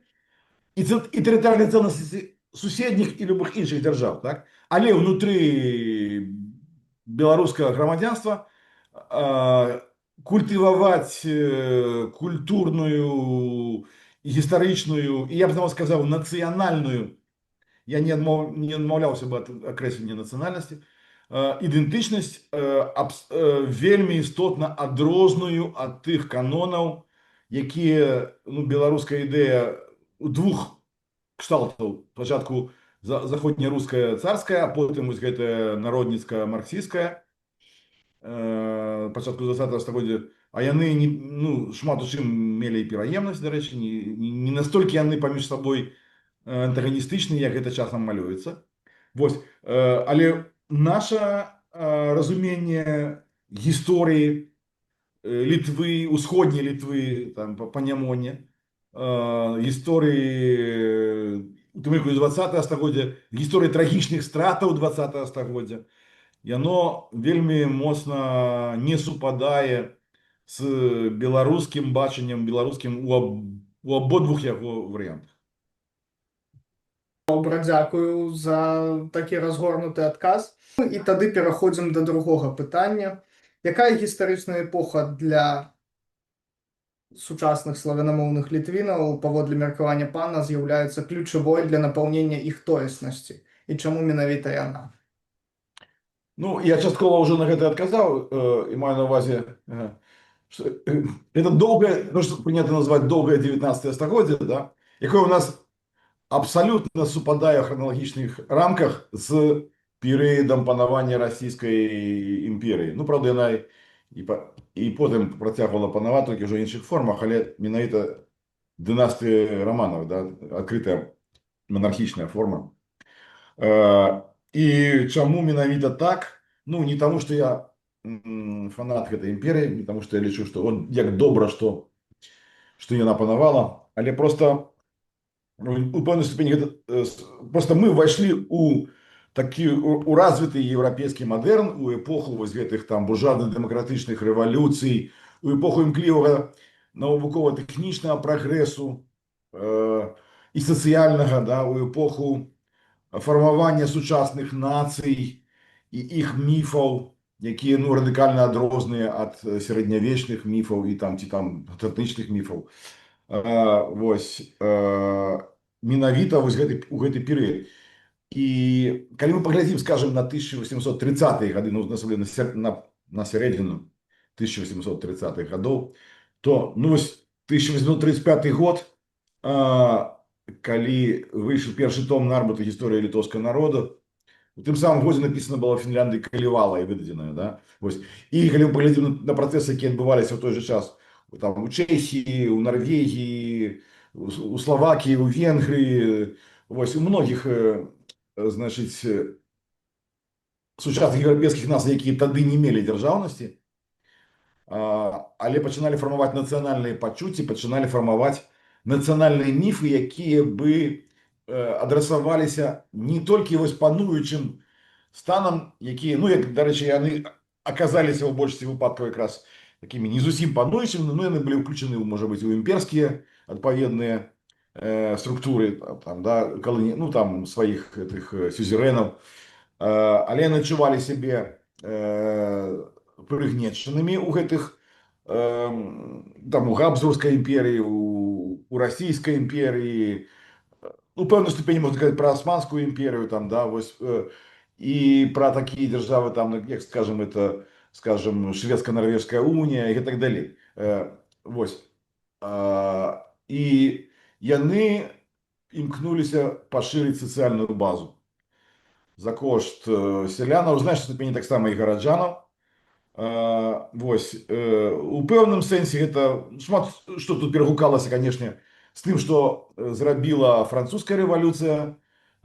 і тэрытарыяльнай цэласнасці суседніх і любых іншых дзяржаў, так? Але внутры беларускага грамадзянства культываваць культурную, гістарычную і, я б нават сказаў, нацыянальную, я не адмаўляўся бы ад акрэслення нацыянальнасці, ідэнтычнасць вельмі істотна адрозную ад тых канонаў, якія, ну, беларуская ідэя у двух кшталтаў. Спачатку заходнеруская царская, а потым вось гэтая народніцкая марксістская, пачатку 20 стагоддзя, а яны ну, шмат у чым мелі пераемнасць, дарэчы, не настолькі яны паміж сабой антаганістычныя, як гэта часам малюецца. Вось, але наша разуменне гісторыі Літвы, усходняй Літвы, там, па Нямоне, гісторыі у тым ліку 20 стагоддзя, гісторыі трагічных стратаў 20 стагоддзя, яно вельмі моцна не супадае з беларускім бачаннем, беларускім у абодвух яго варыянтах. Добра, дзякую за такі разгорнуты адказ. І тады пераходзім да другога пытання. Якая гістарычная эпоха для сучасных славянамоўных літвінаў, паводле меркавання пана, з'яўляецца ключавой для напаўнення іх тоеснасці? І чаму менавіта яна? Ну, я часткова ўжо на гэта адказаў, і маю на ўвазе, што это доўгае, то, што прынята назваць доўгае 19 стагоддзе, да, якое у нас абсолютно супадае ў храналагічных рамках з перыядам панавання расійскай імперыі. Ну, правда, яна і потым працягвала панаваць толькі ўжо ў іншых формах, але менавіта дынастыя Романаў, да, адкрытая монархічная форма. І чаму менавіта так? Ну, не таму, што я фанат гэтай імперыі, не таму, што я лічу, што як добра, што яна панавала, але просто у пэўнай ступені просто мы ўвайшлі у такі у развіты еўрапейскі мадэрн, у эпоху вось гэтых там буржуазна-дэмакратычных рэвалюцый, у эпоху імклівага навукова-тэхнічнага прагрэсу і сацыяльнага, да, у эпоху фармавання сучасных нацый і іх міфаў, якія, ну, радыкальна адрозныя ад сярэднявечных міфаў і там ці там антычных міфаў. Вось, менавіта вось у гэты перыяд. І калі мы паглядзім, скажем, на 1830-е гады, ну, на сярэдзіну 1830-х гадоў, то, ну, вось 1835 год, калі выйшаў першы том Нарбута «Гісторыя літоўскага народа», у тым самым годзе напісана было в Фінляндыі Калівала і выдадзена, да? Вось. І калі мы паглядзім на працэсы, якія адбываліся ў той жа час там, у Чэхіі, у Нарвегіі, у Словакіі, у Венгрыі, вось, у многіх, значыць, сучасных еўрапейскіх нацый, якія тады не мелі дзяржаўнасці, але пачыналі фармаваць нацыянальныя пачуцці, пачыналі фармаваць нацыянальныя міфы, якія бы адрасаваліся не толькі вось пануючым станам, якія, ну, як, дарэчы, яны аказаліся ў большасці выпадкаў якраз такімі не зусім пануючымі, но яны былі ўключаны, можа быць, у імперскія адпаведныя структуры, там, да, ну, там, сваіх гэтых сюзерэнаў, але яны адчувалі сябе прыгнечанымі ў гэтых, там, у Габсбургскай імперіі, у Расійскай імперіі, у пэўнай ступені, можна сказаць, пра Асманскую імперію, там, да, вось, і пра такія дзяржавы, там, як, скажем, это, скажем, Шведска-Норвежская унія і так далей. Вось. І яны імкнуліся пашырыць сацыяльную базу за кошт сялянаў, знаеш, ступені таксама і гараджанаў. Вось. У пэўным сэнсе гэта шмат што тут перагукалася, канешне, з тым, што зрабіла французская рэвалюцыя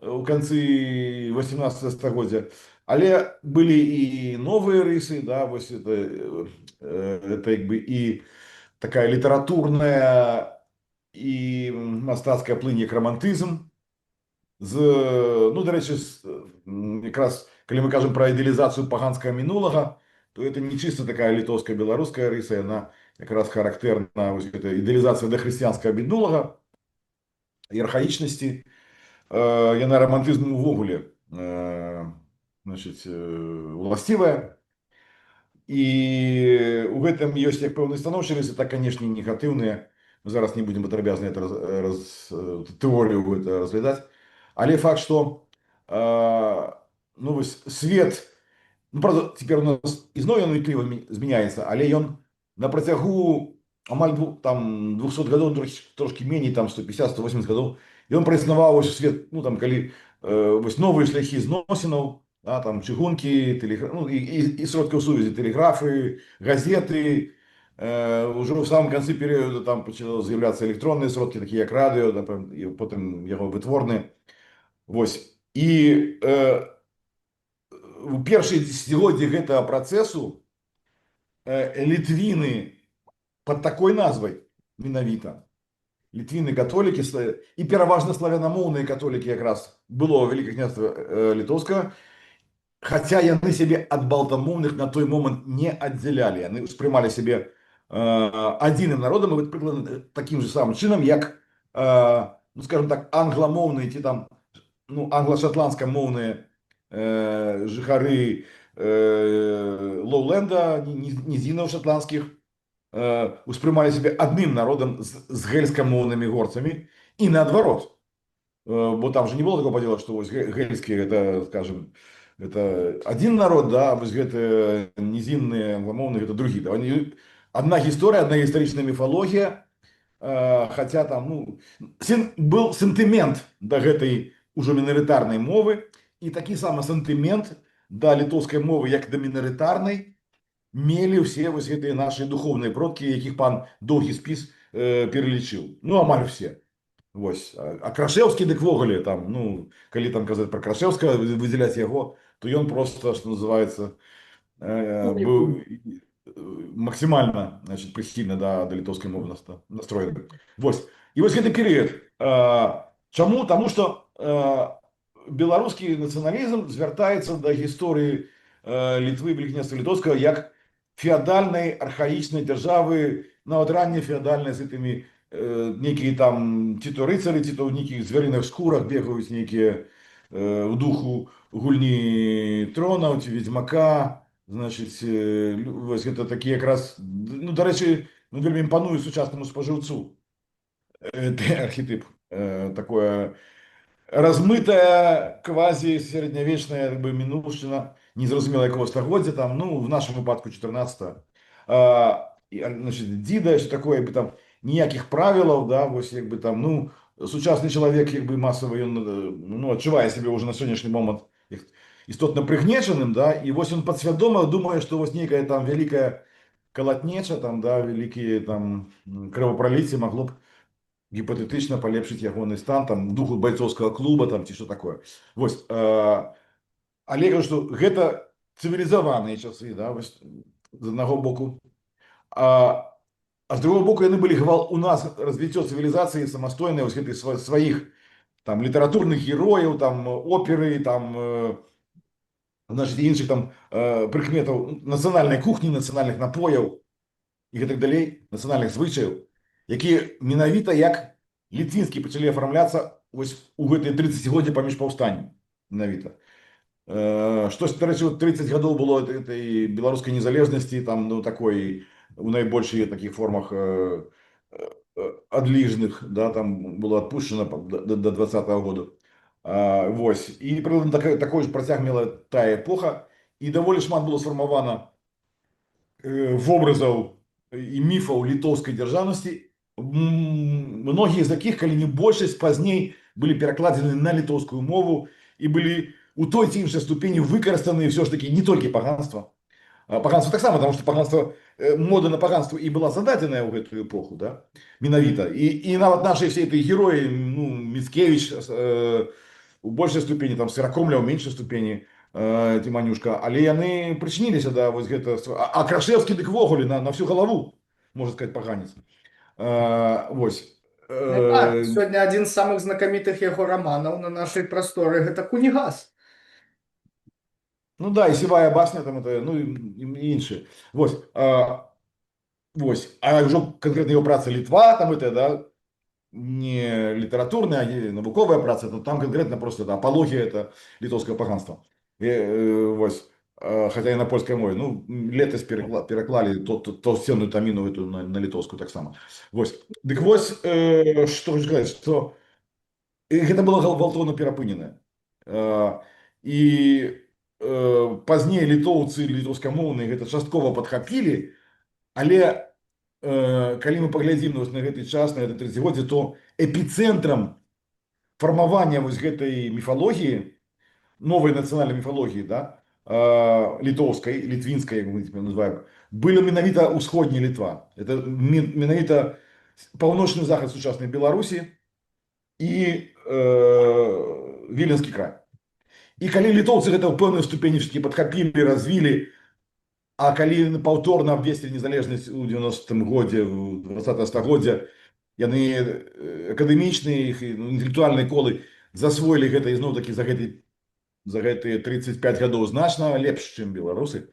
у канцы 18 стагоддзя, але былі і новыя рысы, да, вось это як бы і такая літаратурная і мастацкая плынь, як романтызм, ну, дарэчы, якраз калі мы кажам пра ідэалізацыю паганскага мінулага, то это не чыста такая літоўская беларуская рыса, яна якраз характэрна, ідэалізацыя дахрысціянскага мінулага і архаічнасці. яна романтызму ўвогуле значыць уласцівая. І у гэтым ёсць як пэўныя станоўчыя рысы, так, канешне, негатыўныя. Мы зараз не будзем падрабязна тэорыю гэта разглядаць. Але факт, што ну, вось свет, ну, правда, цяпер у нас ізноў ён імкліва змяняецца, але ён на працягу амаль там 200 гадоў, трошкі меней, там 150-180 гадоў, ён праіснаваў вось свет, ну, там, калі вось новыя шляхі зносінаў, да, там чыгункі, ну, і сродкаў сувязі, тэлеграфы, газеты. Уже ў самым канцы перыяду там пачало з'яўляцца электронныя сродкі, такія як радыё, да, і потым яго вытворныя. Вось. І у першыя дзесяцігоддзі гэтага працэсу літвіны пад такой назвай менавіта, літвіны католікі і пераважна славянамоўныя католікі якраз было Вялікае княства літоўскага, хаця яны сябе ад балтамоўных на той момант не аддзялялі. Яны ўспрымалі сябе адзіным народам, і прыкладна такім же самым чынам, як, ну, скажем так, англамоўныя ці там, ну, англо-шотландскамоўныя жыхары Лоўленда, нізінаў шотландскіх, успрымалі сябе адным народам з гельскамоўнымі горцамі, і наадварот. Бо там же не было такого подела, что вось гельские, это, скажем, это один народ, да, а вось гэта низинные англомовные, это другие. Да. Одна история, одна историчная мифология, хотя там, ну, был сентимент до гэтай уже миноритарной мовы, и такі самы сентимент до литовской мовы, як до миноритарной, мелі все вось гэтыя наши духовные продки, якіх пан доўгі спіс перелічыў. Ну, амаль все. Вось. А Крашеўскі дык ввогуле там, ну, калі там казаць пра Крашеўскага, выдзяляць яго, то ён просто, што называецца, быў максімальна, значит, прыхільны да літоўскай мовы настроены. Вось. І вось гэты перыяд. Чаму? Таму што беларускі нацыяналізм звяртаецца да гісторыі Літвы і Вялікае княства літоўскага як феадальнай архаічнай дзяржавы, нават ранне феадальнай, з гэтымі некие там ці то рыцары, ці то ў нейкіх звярыных скурах бегаюць некія у духу гульні тронаў ці ведзьмака. Значыць, вось гэта такі якраз, ну, дарэчы, ну, вельмі імпануе сучаснаму спажыўцу архетип, такое размытая квазі сярэднявечная мінулшчына, незразумела якого стагоддзя, там, ну, в нашым выпадку 14-го. Значит, дзіда, що такое, якби там ніяких правілаў, да, вось як бы там, ну, сучасны чалавек, як бы масава, ён, ну, адчувае сябе уже на сённяшні момант істотна прыгнечаным, да, і вось ён падсвядома думае, што вось нейкая там вялікая калатнеча, там, да, вялікія там крывапраліцці магло б гіпатэтычна палепшыць ягоны стан, там, духу байцоўскага клуба, там, ці што такое. Вось, але кажу, што гэта цывілізаваныя часы, да, вось, з аднаго боку. А з другого боку, яны былі у нас развіццё цывілізацыі самастойныя, вось гэтых сваіх там літаратурных герояў, там оперы, там, значит, іншых там прыкметаў нацыянальнай кухні, нацыянальных напояў і гэтак далей, нацыянальных звычаяў, якія менавіта як літвінскі пачалі афармляцца вось у гэтыя 30-годдзі паміж паўстаннем менавіта. Штось, дарэчы, 30 гадоў было этой беларускай незалежнасці, там, ну, такой у найбольшых таких формах адліжных, да, там было адпушчана до 20-го года. Вось. І прыкладна такой ж працяг мела тая эпоха, і даволі шмат было сфармавана вобразаў і міфаў літоўскай дзяржаўнасці, многія з якіх, калі не большасць, пазней былі перакладзены на літоўскую мову і былі у той ці іншай ступені выкарыстаны все ж таки не толькі паганства. Паганство таксама, потому что паганство, мода на паганство і была зададзеная ў гэтую эпоху, да, менавіта. І нават наши все эти герои, ну, Міцкевіч у большай ступені, там, Сыракомля ў меншай ступені, Тиманюшка, але яны прычыніліся да вось гэта. А Крашеўскі дык ввогуле на всю галаву, можна сказаць, паганец. Вось. Так, сёння адзін з самых знакамітых яго раманаў на нашай прасторы гэта Кунігас. Ну да, і сівая басня, там, это, ну, і іншыя. Вось. Вось. А ўжо канкрэтна яго праца Літва, там, это, да, не литературная, а не навуковая праца, то там конкретно просто это апологія это літоўскага паганства. Вось. Хотя и на польской мове. Ну, летась переклали толстенную таміну эту на літоўскую таксама. Вось. Дык вось, што хочу сказаць, што гэта было гвалтоўна перапынена. І пазней літоўцы літоўскамоўныя гэта часткова падхапілі, але калі мы паглядзім на гэты час, на гэта 30годдзе, то эпіцэнтрам фармавання вось гэтай міфалогіі, новой нацыянальнай міфалогіі, да, літоўскай, літвінскай, як мы теперь называем, была менавіта ўсходняя Літва. Это менавіта паўночны захад сучаснай Беларусі і Віленскі край. І калі літоўцы гэта ў пэўнай ступені все-таки падхапілі, развілі, а калі паўторна абвесцілі незалежнасць у 90-м годзе, 20-го стагоддзя, яны акадэмічныя, іх інтэлектуальныя колы засвоілі гэта ізноў-такі за гэтыя 35 гадоў значна лепш, чым беларусы.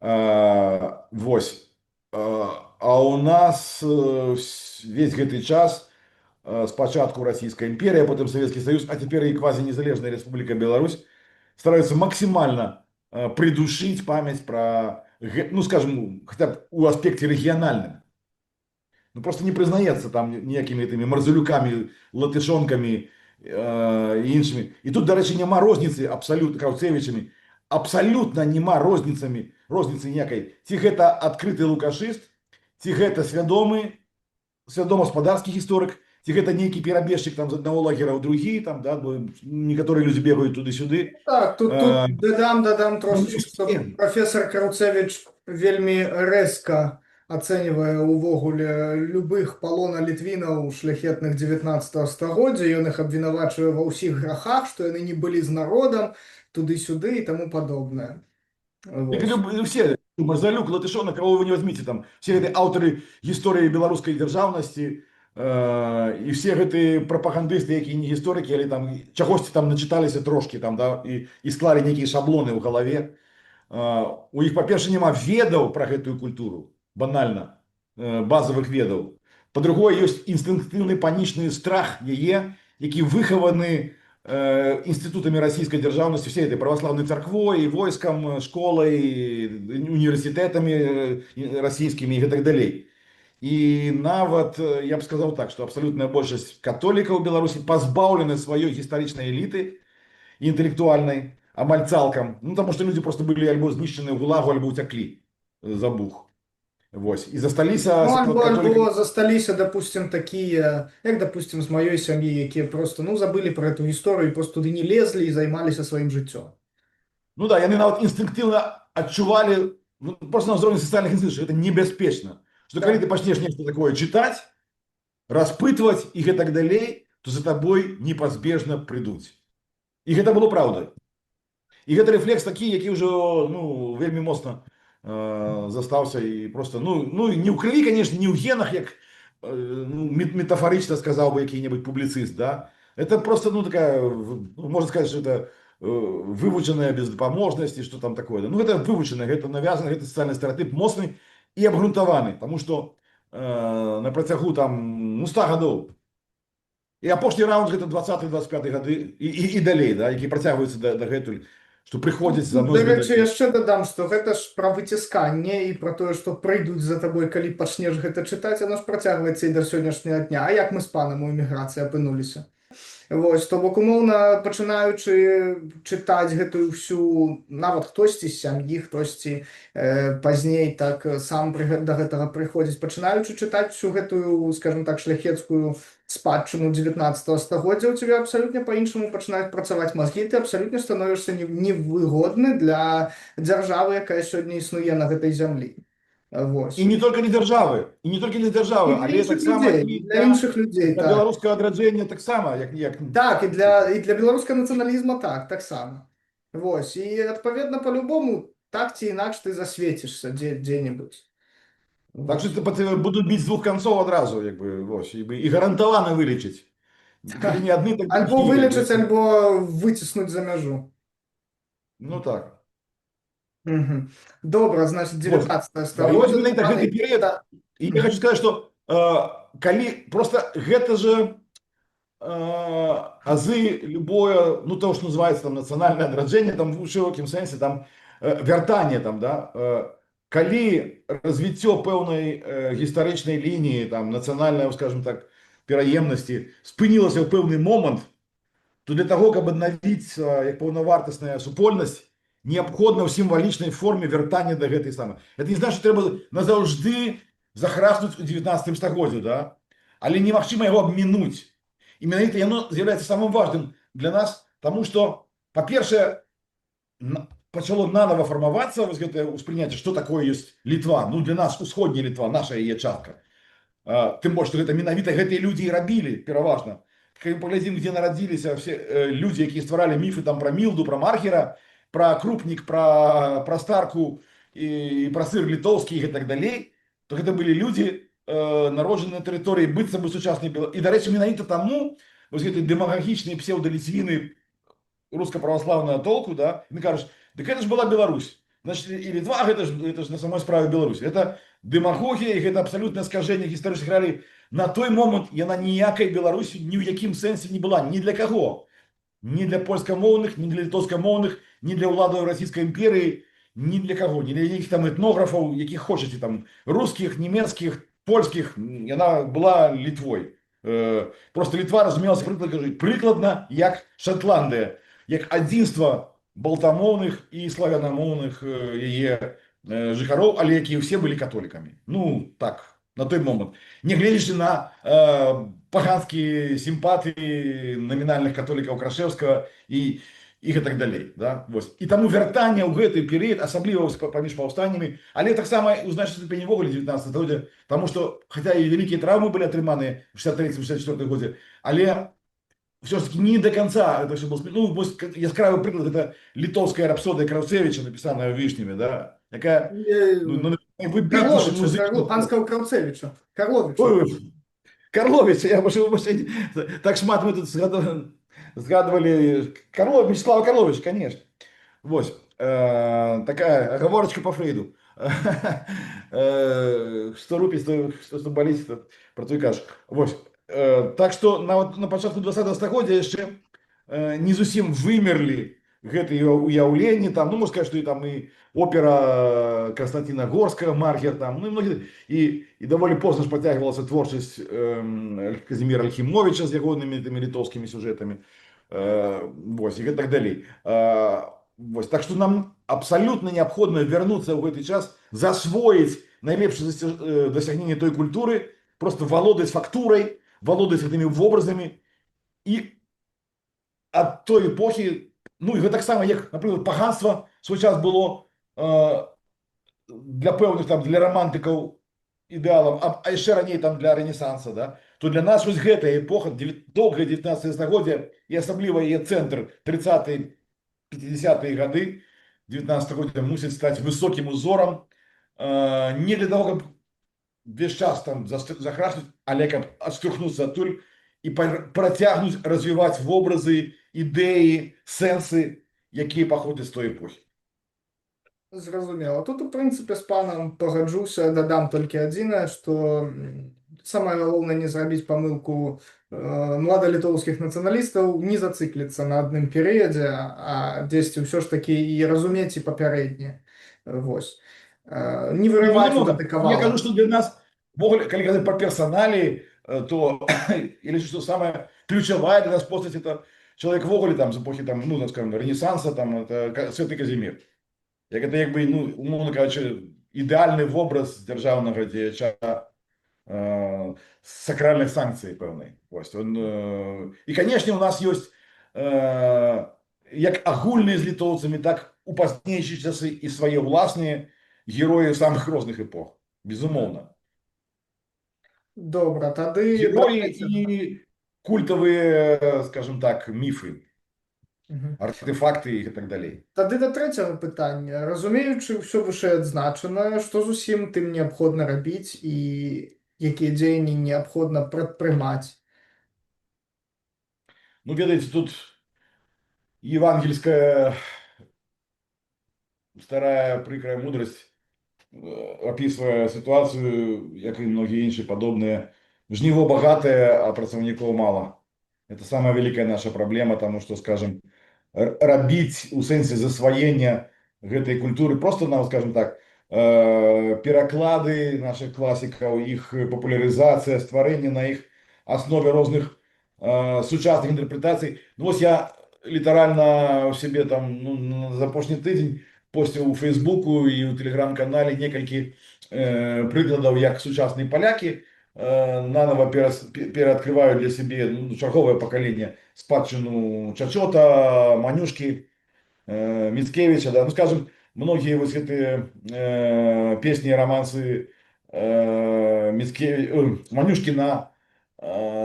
Вось. А у нас весь гэты час, спачатку Расійская імперія, потым Савецкі Саюз, а цяпер і квазінезалежная Рэспубліка Беларусь стараюцца максімальна придушить память про, ну, скажем, хотя бы у аспекте региональном. Ну, просто не признается там ніякими этими марзулюками, латышонками и іншими. И тут, до речі, нема розницы абсолютно, Крауцевичами, абсолютно нема розницы ніякой. Ці гэта открытый лукашист, ці гэта свядома-спадарскі гісторык, ці гэта нейкі перабежчык там з одного лагера ў другі, там, да, бо некаторыя людзі бегаюць туды-сюды. Так, тут дадам трошечки, што професор Краўцевіч вельмі рэзка ацэньвае ўвогуле любых палона літвінаў шляхетных 19 стагоддзя, ён іх абвінавачвае ва ўсіх грахах, што яны не былі з народам, туды-сюды і таму падобнае. Все, Марзалюк, Латышонок, кого вы не возьмите, там, все эти авторы истории белорусской державности, и все эти пропагандисты, якія не гісторыкі, але там чагосьці там начиталіся трошки, там, да, і склали некие шаблоны ў галаве. У іх, па-перше, няма ведаў про гэтую культуру, банальна, базовых ведаў. По-другое, ёсць інстынктыўны панічны страх яе, які выхаваны институтами российской державности, всей этой православной церквой, войском, школой, университетами российскими и так далее. И нават, я бы сказал так, что абсолютная большасць католиков в Беларуси позбавлены своей историчной элиты интеллектуальной, амаль цалкам, ну, потому что люди просто были альбо знищены в ГУЛАГу, альбо утекли за бух. Вось. І засталіся... Ну, альбо засталіся, допустим, такія, як, допустим, з маёй сям'і, якія просто, ну, забылі про эту гісторыю, просто туды не лезлі і займаліся сваім жыццём. Ну да, яны нават інстынктыўна адчувалі, ну, просто на ўзроўні сацыяльных інстытутаў, што гэта небяспечна. Што калі ты пачнеш нешта такое чытаць, распытваць і гэтак далей, то за табой непазбежна прыйдуць. І гэта было праўдай. І гэта рэфлекс такі, які ўжо, ну, вельмі моцна застаўся і просто, ну, не ў крыві, конечно, не ў генах, як ну, метафорично сказал бы який-нибудь публицист, да. Это просто, ну, такая, можно сказать, что это вывученная бездапаможнасць, что там такое. Ну, это вывученное, это навязано, это социальный стереотип моцны и обгрунтованы, потому что на працягу там, ну, 100 гадоў. И апошні раунд это 20-25 гады и далей, да, які працягваюцца дагэтуль. Что приходится за мной. До речі, я ще додам, що гэта ж про выцісканне і про тое, што прыйдуць за табой, калі пачнеш гэта чытаць, оно ж працягваецца і да сённяшняга дня. А як мы з панам у эміграцыі апынуліся? Вось, то бок, умоўна, пачынаючы чытаць гэтую всю, нават хтосьці з сям'і, хтосьці пазней так сам да гэтага прыходзіць, пачынаючы чытаць всю гэтую, скажем так, шляхецкую спадчыну 19 стагоддзя, у тебя абсолютно по-іншаму пачынаюць працаваць мозги, ты абсолютно становішся невыгодны для дзяржавы, якая сёння існуе на гэтай зямлі. Вот. И не только для державы, але так само и для іншых людей, для так. беларускага адраджэння так само, як... Так, і для беларускага нацыяналізма так само. Вось, і адпаведна по-любому, так ці інакш ты засвецішся дзе-небудзь. Так что будут бить с двух концов одразу, як бы, вось, и гарантавана вылечыць. Так. Не адны, так Альбо вылечыць, альбо выціснуць за мяжу. Ну так. Угу. Добра, значит, 19 стагоддзе. Вот, гэты перыяд, і я хочу сказать, что калі просто гэта же азы любое, ну то, что называется там нацыянальнае адраджэнне, там в шырокім сэнсе там вяртанне там, да, калі развіццё пэўнай гістарычнай лініі там нацыянальнай, скажем так, пераемнасці спынілася ў пэўны момант, то для того, каб аднавіць як паўнавартасная супольнасць, неабходна ў сімвалічнай форме вяртання да гэтай самай. Это не значит, што трэба назаўжды захраснуць у 19 стагоддзі, да? Але немагчыма яго абмінуць. І менавіта яно з'яўляецца самым важным для нас, таму што, па-першае, пачало нанова фармавацца вось гэтае ўспрыняцце, што такое ёсць Літва. Ну, для нас усходняя Літва, наша яе частка. Тым больш, што гэта менавіта гэтыя людзі і рабілі пераважна. Калі паглядзім, дзе нарадзіліся все людзі, якія стваралі міфы там пра Мілду, пра Мархера, пра Крупнік, пра Старку і пра сыр літоўскі і так далей, то гэта былі людзі, народжаны на тэрыторыі быццам бы сучаснай Беларусі. І, дарэчы, менавіта таму вось гэты дэмагагічныя псеўдаліцвіны руска-праваслаўнага толку, да, яны кажуць, дык гэта ж была Беларусь. Значит, і Літва гэта ж на самой справе Беларусь. Это дэмагогія, і гэта абсалютнае скажэнне гістарычных рэалій. На той момант яна ніякай Беларусі ні ў якім сэнсе не была, ні для каго. Ні для польскамоўных, ні для літоўскамоўных, ні для ўладаў расійскай імперыі, ні для каго, ні для якіх там этнографаў, якіх хочаце там, рускіх, нямецкіх, польскіх, яна была Літвой. Просто Літва разумелася прыкладна як Шотландыя, як адзінства балтамоўных і славянамоўных яе жыхароў, але якія ўсе былі католікамі. Ну, так, на той момант. Нягледзячы на паганскія сімпатыі номінальных католікаў Крашэўскага і так далей. Да? І таму вяртанне ў гэты перыяд, асабліва паміж паўстаннямі, але таксама у значнай ступені ўвогуле 19 стагоддзя, таму што, хаця і вялікія траўмы былі атрыманыя ў 63-64 годзе, але все ж таки не до конца это все было. Ну, яскравый приклад это литовская рапсодия Краўцевіча, написанная Вишнями, да, якая Карловича, панского Краўцевіча. Карловича, я так шмат мы тут згадывали Вячеслава Карловича, конечно. Вот. Такая оговорочка по Фрейду. Что рупить, что болить, про то и кажешь. Вот. Так что на пачатку 20-го стагоддзя яшчэ не зусім вымерлі гэтыя уяўленні, там, ну, можна сказаць, што і там і опера Константина Горскага, Мархер, там, ну, і многія, і даволі позна ж працягвалася творчасць Казіміра Альхімовіча з ягонымі літоўскімі сюжэтамі, вось, і так далей. Вось, так што нам абсалютна неабходна вярнуцца ў гэты час, засвоіць найлепшае дасягненне той культуры, просто валодаць фактурай, валодаць гэтымі вобразамі і ад той эпохі, ну і гэта таксама, як, напрыклад, паганства свой час было для пэўных там, для романтыкаў ідэалам, а яшчэ раней там для рэнесанса, да, то для нас вось гэтая эпоха, доўгае 19 стагоддзя і асабліва яе цэнтр 30-е, 50-е гады 19 стагоддзя мусіць стаць высокім узорам не для того, каб весь час там захраснуць, але каб адштурхнуцца адтуль і працягнуць развіваць вобразы, ідэі, сэнсы, якія паходзяць з той эпохі. Зразумела. Тут, у прынцыпе, з панам пагаджуся, дадам толькі адзінае, што самае галоўнае не зрабіць памылку младалітоўскіх нацыяналістаў, не зацыкліцца на адным перыядзе, а дзесьці ўсё ж такі і разумець і папярэдне. Вось. Не вырываць вот это кавалак. Я кажу, что для нас, когда говорить по персонали, то или что самое ключевое для нас постать это человек в оголе там, с эпохи там, ну, так скажем, Ренессанса, там, это Святый Казимир. Як это, якби, ну, умовно кажучи, ідеальний образ державного діяча сакральних санкцій певний. Ось, і, звісно, у нас є як агульні з литовцями, так у пазнейші часи і свої власні герої самих різних епох. Безумовно. Добре, тоді... Герої і культові, скажімо так, міфи. Артефакти і так далі. Тады да трэцяга пытання. Разумеючы ўсё вышэй адзначанае, што з усім тым неабходна рабіць і якія дзеянні неабходна прадпрымаць? Ну, ведаеце, тут евангельская старая прыкрая мудрасць, описывая ситуацию, як і многие іншыя падобныя жніво багатае, а працаўнікоў мала. Это самая вялікая наша праблема, таму што, скажем, рабіць у сэнсе засваення гэтай культуры, просто нам, скажем так, пераклады наших класікаў, іх папулярызацыя, стварэнне на іх аснове розных сучасных інтэрпрэтацый. Ну, вось я літаральна ў сябе там, ну, за апошні тыдзень посціў у Фейсбуку і ў тэлеграм-канале некалькі прыкладаў, як сучасныя палякі нанова пераадкрываюць для сябе, ну, чарговае пакаленне спадчыну Чачота, Манюшкі, Міцкевіча, да, ну, скажем, многие вот гэтыя песни и романсы Манюшки на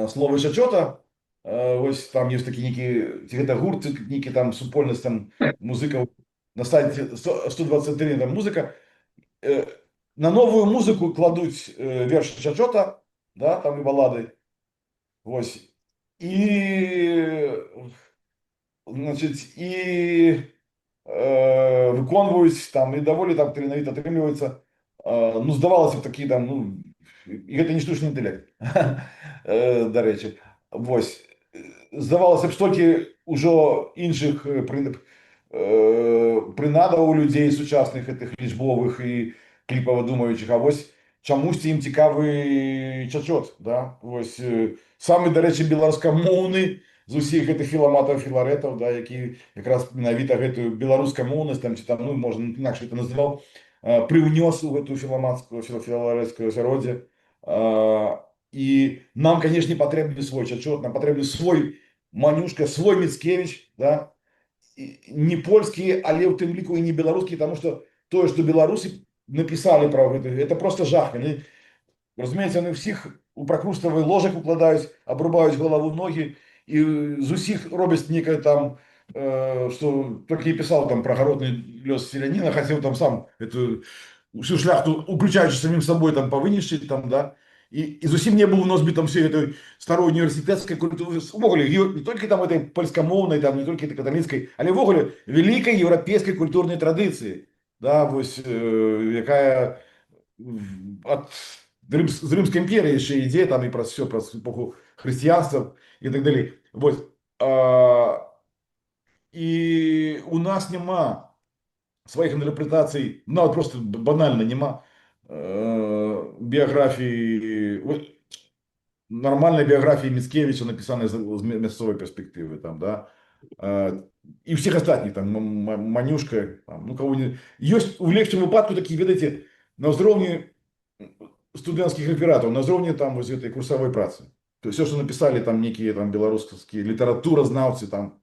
словы Чачота, вось там есть такие некие, ці гэта гурт, некие там супольнасць там музыкаў на сайце 123 там музыка, на новую музыку кладуць верш Чачота, да, там и баллады, вось, и, значит, и выконваюць там і даволі там таленавіта атрымліваецца. Ну, здавалася б, такі там, ну, і гэта не штучны інтэлект, дарэчы. Вось, здавалася б, столькі ўжо іншых прынадаў у людзей сучасных гэтых лічбовых і кліпава думаючых, а вось чамусьці ім цікавы Чачот, да? Вось самы, дарэчы, беларускамоўны з усіх гэтых філаматаў, філарэтаў, да, які якраз менавіта гэтую беларускамоўнасць, там, ці там, ну, можна інакш гэта называў, прыўнёс у гэтую філаматскую, філарэцкую асяроддзе. І нам, канешне, патрэбны свой Чачот, нам патрэбны свой Манюшка, свой Міцкевіч, да? Не польскі, але ў тым ліку і не беларускі, таму што тое, што беларусы напісалі пра гэта, это просто жах. Разумееце, яны ўсіх у пракруставы ложак укладаюць, абрубаюць галаву, ногі, і з усіх робяць некае там, што толькі і пісаў там пра гаротны лёс селяніна, хацеў там сам эту всю шляхту, уключаючы самім сабой, там павынішчыць, там, да, і зусім не быў носьбітам всей этой старой універсітэцкай культуры, увогуле, не толькі там этой польскамоўнай, там, не толькі этой каталіцкай, але ўвогуле вялікай еўрапейскай культурнай традыцыі, да, вось, якая з Рымскай імперіі яшчэ ідзе, там, і праз все, праз эпоху хрысціянства і так далей. Вот. І у нас нема своих интерпретаций, ну, просто банально нема биографии, нормальной биографии Міцкевича, написанной з мясцовой перспективы, там, да, и всех остальных, там, Манюшка, там, ну, кого-нибудь. Есть в легчым выпадку такие, видите, на уровне студэнцкіх рэфератаў, на уровне там вот этой курсовой працы. То есть все, что написали там некие там беларускія літаратуразнаўцы, там,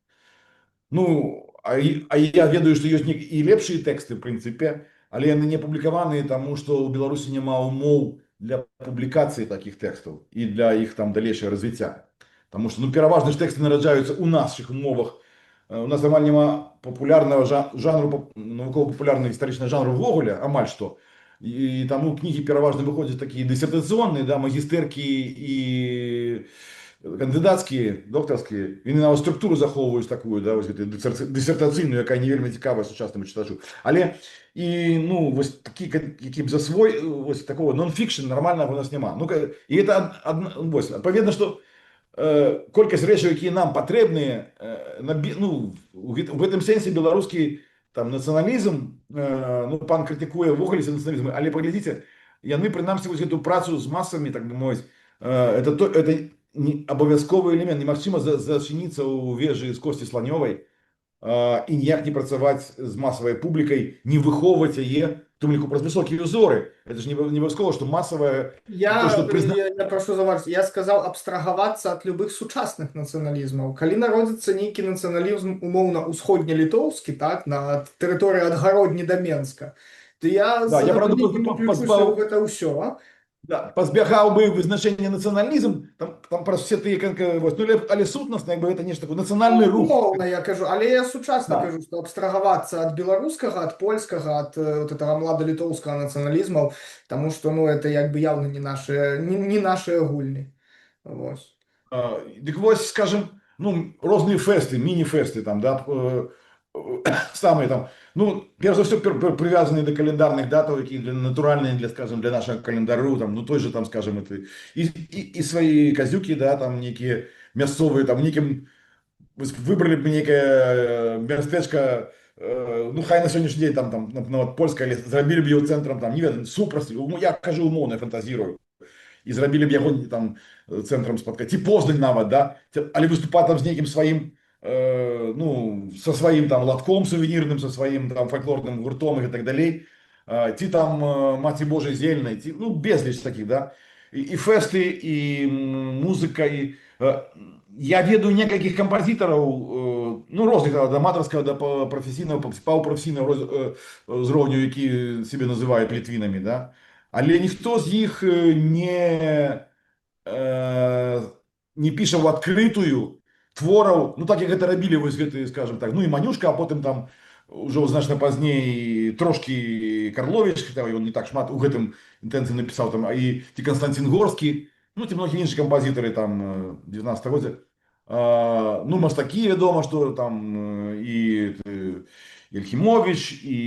ну, а я ведаю, што ёсць і лепшыя тэксты, в прынцыпе, але яны не апублікаваныя, таму што ў Беларусі няма умоў для публікацыі такіх тэкстаў і для іх там далейшага развіцця. Таму што, ну, пераважна ж тэксты нараджаюцца ў нашых умовах. У нас амаль няма папулярнага жанру, навукова-папулярнага гістарычнага жанру ўвогуле, амаль што. І таму кнігі пераважна выходзяць такія дысертацыйныя, да, магістэркі і кандыдацкія, доктарскія, яны нават структуру захоўваюць такую, да, вось гэтую дысертацыйную, якая не вельмі цікавая сучаснаму чытачу. Але і, ну, вось такі, які б за свой, вось такого нон-фікшн нормального у нас няма. Ну, і это вось, адпаведна, што колькасць рэчаў, якія нам патрэбныя, ну, у гэтым сэнсе беларускі там нацыяналізм, ну, пан крытыкуе ўвогуле нацыяналізм, але паглядзіце, яны прынамсі вось гэту працу з масамі, так бы мовіць, это абавязковы элемент. Немагчыма зачыніцца ў вежы з Косці Сланёвай і ніяк не працаваць з масавай публікай, не выхоўваць яе, в тым ліку праз высокія ўзоры. Это ж не абавязкова, што масавая... Я прошу заварыць, я сказаў абстрагавацца ад любых сучасных нацыяналізмаў. Калі народзіцца нейкі нацыяналізм умоўна ўсходне-літоўскі, так, на тэрыторыі ад Гародні да Менска, то я пазбаў гэта ўсё, а? Да, пазбягаў бы вызначэння нацыяналізм, там праз все тыя, ну, але сутнасна, як бы гэта нешта такое, нацыянальны рух. Умоўна, я кажу, але я сучасна кажу, што абстрагавацца ад беларускага, ад польскага, ад вот этого млада-літоўскага нацыяналізмаў, таму што, ну, это як бы явно не нашыя гульні. Вось. Дык вось, скажем, ну, розныя фэсты, міні-фэсты, там, да, самые там, ну, перш за все, привязанные до календарных дат, які натуральные для, скажем, для нашего календару, там, ну, той же, там, скажем, это, и свои казюки, да, там, некие мясцовые, там, неким, выбрали бы некое местечко, ну, хай на сьогоднішній день, ну, от Польська, или зробили б його центром, там, не ведаю, супрості, я кажу умовно, я фантазирую, і зробили б його там центром спадка, ці Познань навіть, да, але виступати там з неким своїм, ну, со своим там лотком сувенирным, со своим там фольклорным гуртом и так далее, ті там Маті Божої Зельної, ті, ну, безліч таких, да, и фесты, и музыка, и я ведаю некальких композиторов, ну, розных, ад аматарскага да професійного, паўпрафесійнага узроўню, які себе называют літвінамі, да, але ніхто з іх э, не піша в адкрытую твораў, ну, так як гэта рабілі вось гэты, скажем так, ну, і Манюшка, а потым там уже значна пазней трошки Карлович, хотя ён не так шмат у гэтым інтэнцыі напісаў, там, і ці Константин Горскі, ну, ці многія іншыя кампазітары там 19 годзе. Ну, мастакі, вядома, што там і Ельхімович, і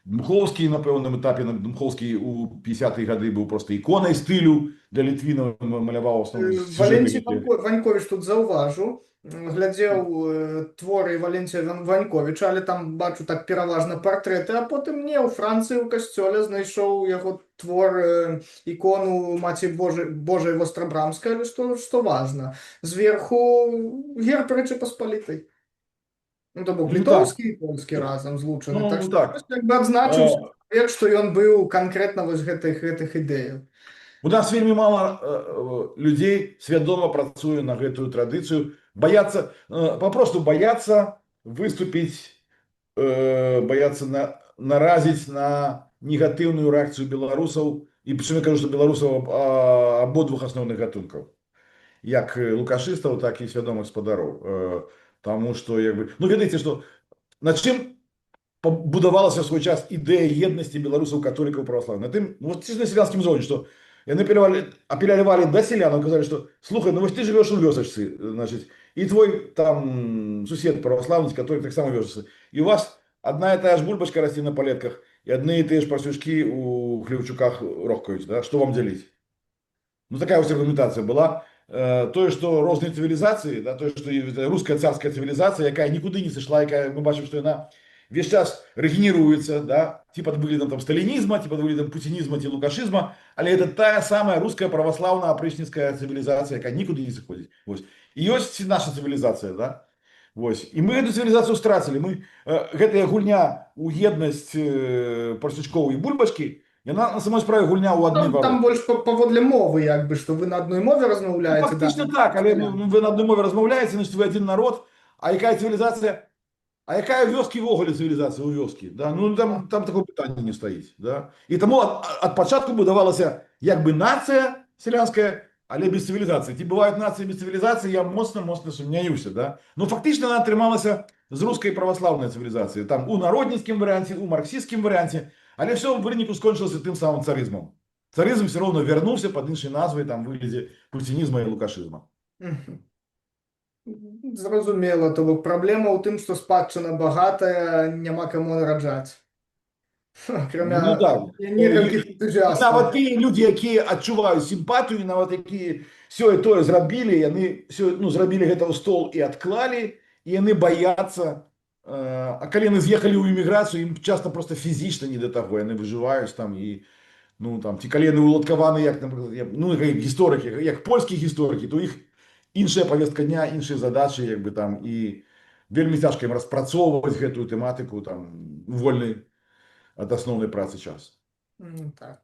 Дмухоўскі на пэўным этапе, Дмухоўскі у 50-е гады быў просто іконай стылю для літвінаў, маляваў асноўным Валенцій сюжэты. Ванькович тут заўважу, глядзеў творы Валенція Ваньковича, але там бачу так пераважна партрэты, а потым не, у Францыі ў касцёле знайшоў яго твор, ікону Маці Божай Вострабрамскай, але што важна, зверху герб Рэчы Паспалітай. Ну, то бок Ну так, літоўскі і польскі разам злучаны. Так ну што так. як бы адзначыўся чалавек, што ён быў канкрэтна вось гэтых ідэяў. У нас вельмі мала людзей свядома працуе на гэтую традыцыю, баяцца, папросту баяцца выступіць, баяцца наразіць на негатыўную рэакцыю беларусаў, і прычым я кажу, што беларусаў абодвух асноўных гатункаў, як лукашыстаў, так і свядомых спадароў. Таму што, як бы, ну, ведаеце, што над чым будавалася ў свой час ідэя еднасці беларусаў, католікаў, праваслаўных? На тым, ну, ці ж на сялянскім зоне, што яны апелявалі да сялянаў, казалі, што слухай, ну вось ты жывеш у вёсачцы, значыць, і твой там сусед праваслаўны, католік, таксама вёсачцы, і у вас одна і тая ж бульбачка расце на палетках, і адны і тыя ж парсючкі у хлеўчуках рохкаюць, да? Што вам дзяліць? Ну, такая вось аргументацыя была. Тое, што розныя цывілізацыі, да, тое, што руская царская цывілізацыя, якая нікуды не сышла, якая, мы бачым, што яна весь час рэгенеруецца, да, ці пад выглядам там сталінізма, ці пад выглядам пуцінізма, ці лукашызма, але это тая самая руская праваслаўная апрычніцкая цывілізацыя, якая нікуды не сыходзіць. Вось. І ёсць наша цывілізацыя, да? Вось. І мы эту цывілізацыю страцілі. Мы гэтая гульня ў еднасць парсючкоў і бульбачкі, яна на самой справе гульня ў адны вароты. Там больш паводле мовы, як бы, што вы на адной мове размаўляеце. Ну, фактично так, але вы на одной мове размаўляеце, значит, вы один народ, а якая цивілізація, а якая вёскі ввогуле цивілізацыя ў вёскі, да? Ну, там такое пытанне не стаіць, да? І таму ад пачатку будавалася як бы нацыя сялянская, але без цивілізацыі. Ці бываюць нацыі без цивілізацыі, я моцна сумняюся, да? Ну, фактично она атрымалася з рускай праваслаўнай цивілізацыі, там у народніцкім варыянце, у марксісцкім варыянце, але все ў выніку скончылася тым самым царызмам. Царызм все равно вернулся под іншай назвай, там, выглядзе пуцінізма і лукашызма. Зразумела, то бок праблема ў тым, што спадчына багатая, няма каму нараджаць. Акрамя Ну, так. некалькіх энтузіастаў. Нават тыя людзі, якія адчуваюць сімпатыю, нават якія сёе тое зрабілі, яны ну, зрабілі гэта ў стол і адклалі, і яны баяцца. А калі яны з'ехалі ў эміграцыю, ім часта проста фізічна не да таго, яны выжываюць там і ну там ці калі яны уладкаваны як, напрыклад, ну, як гісторыкі, як польскія гісторыкі, то іх іншая повестка дня, іншыя задачы, як бы там, і вельмі цяжка ім распрацоўваць гэтую тэматыку там вольны ад асноўнай працы час. Так.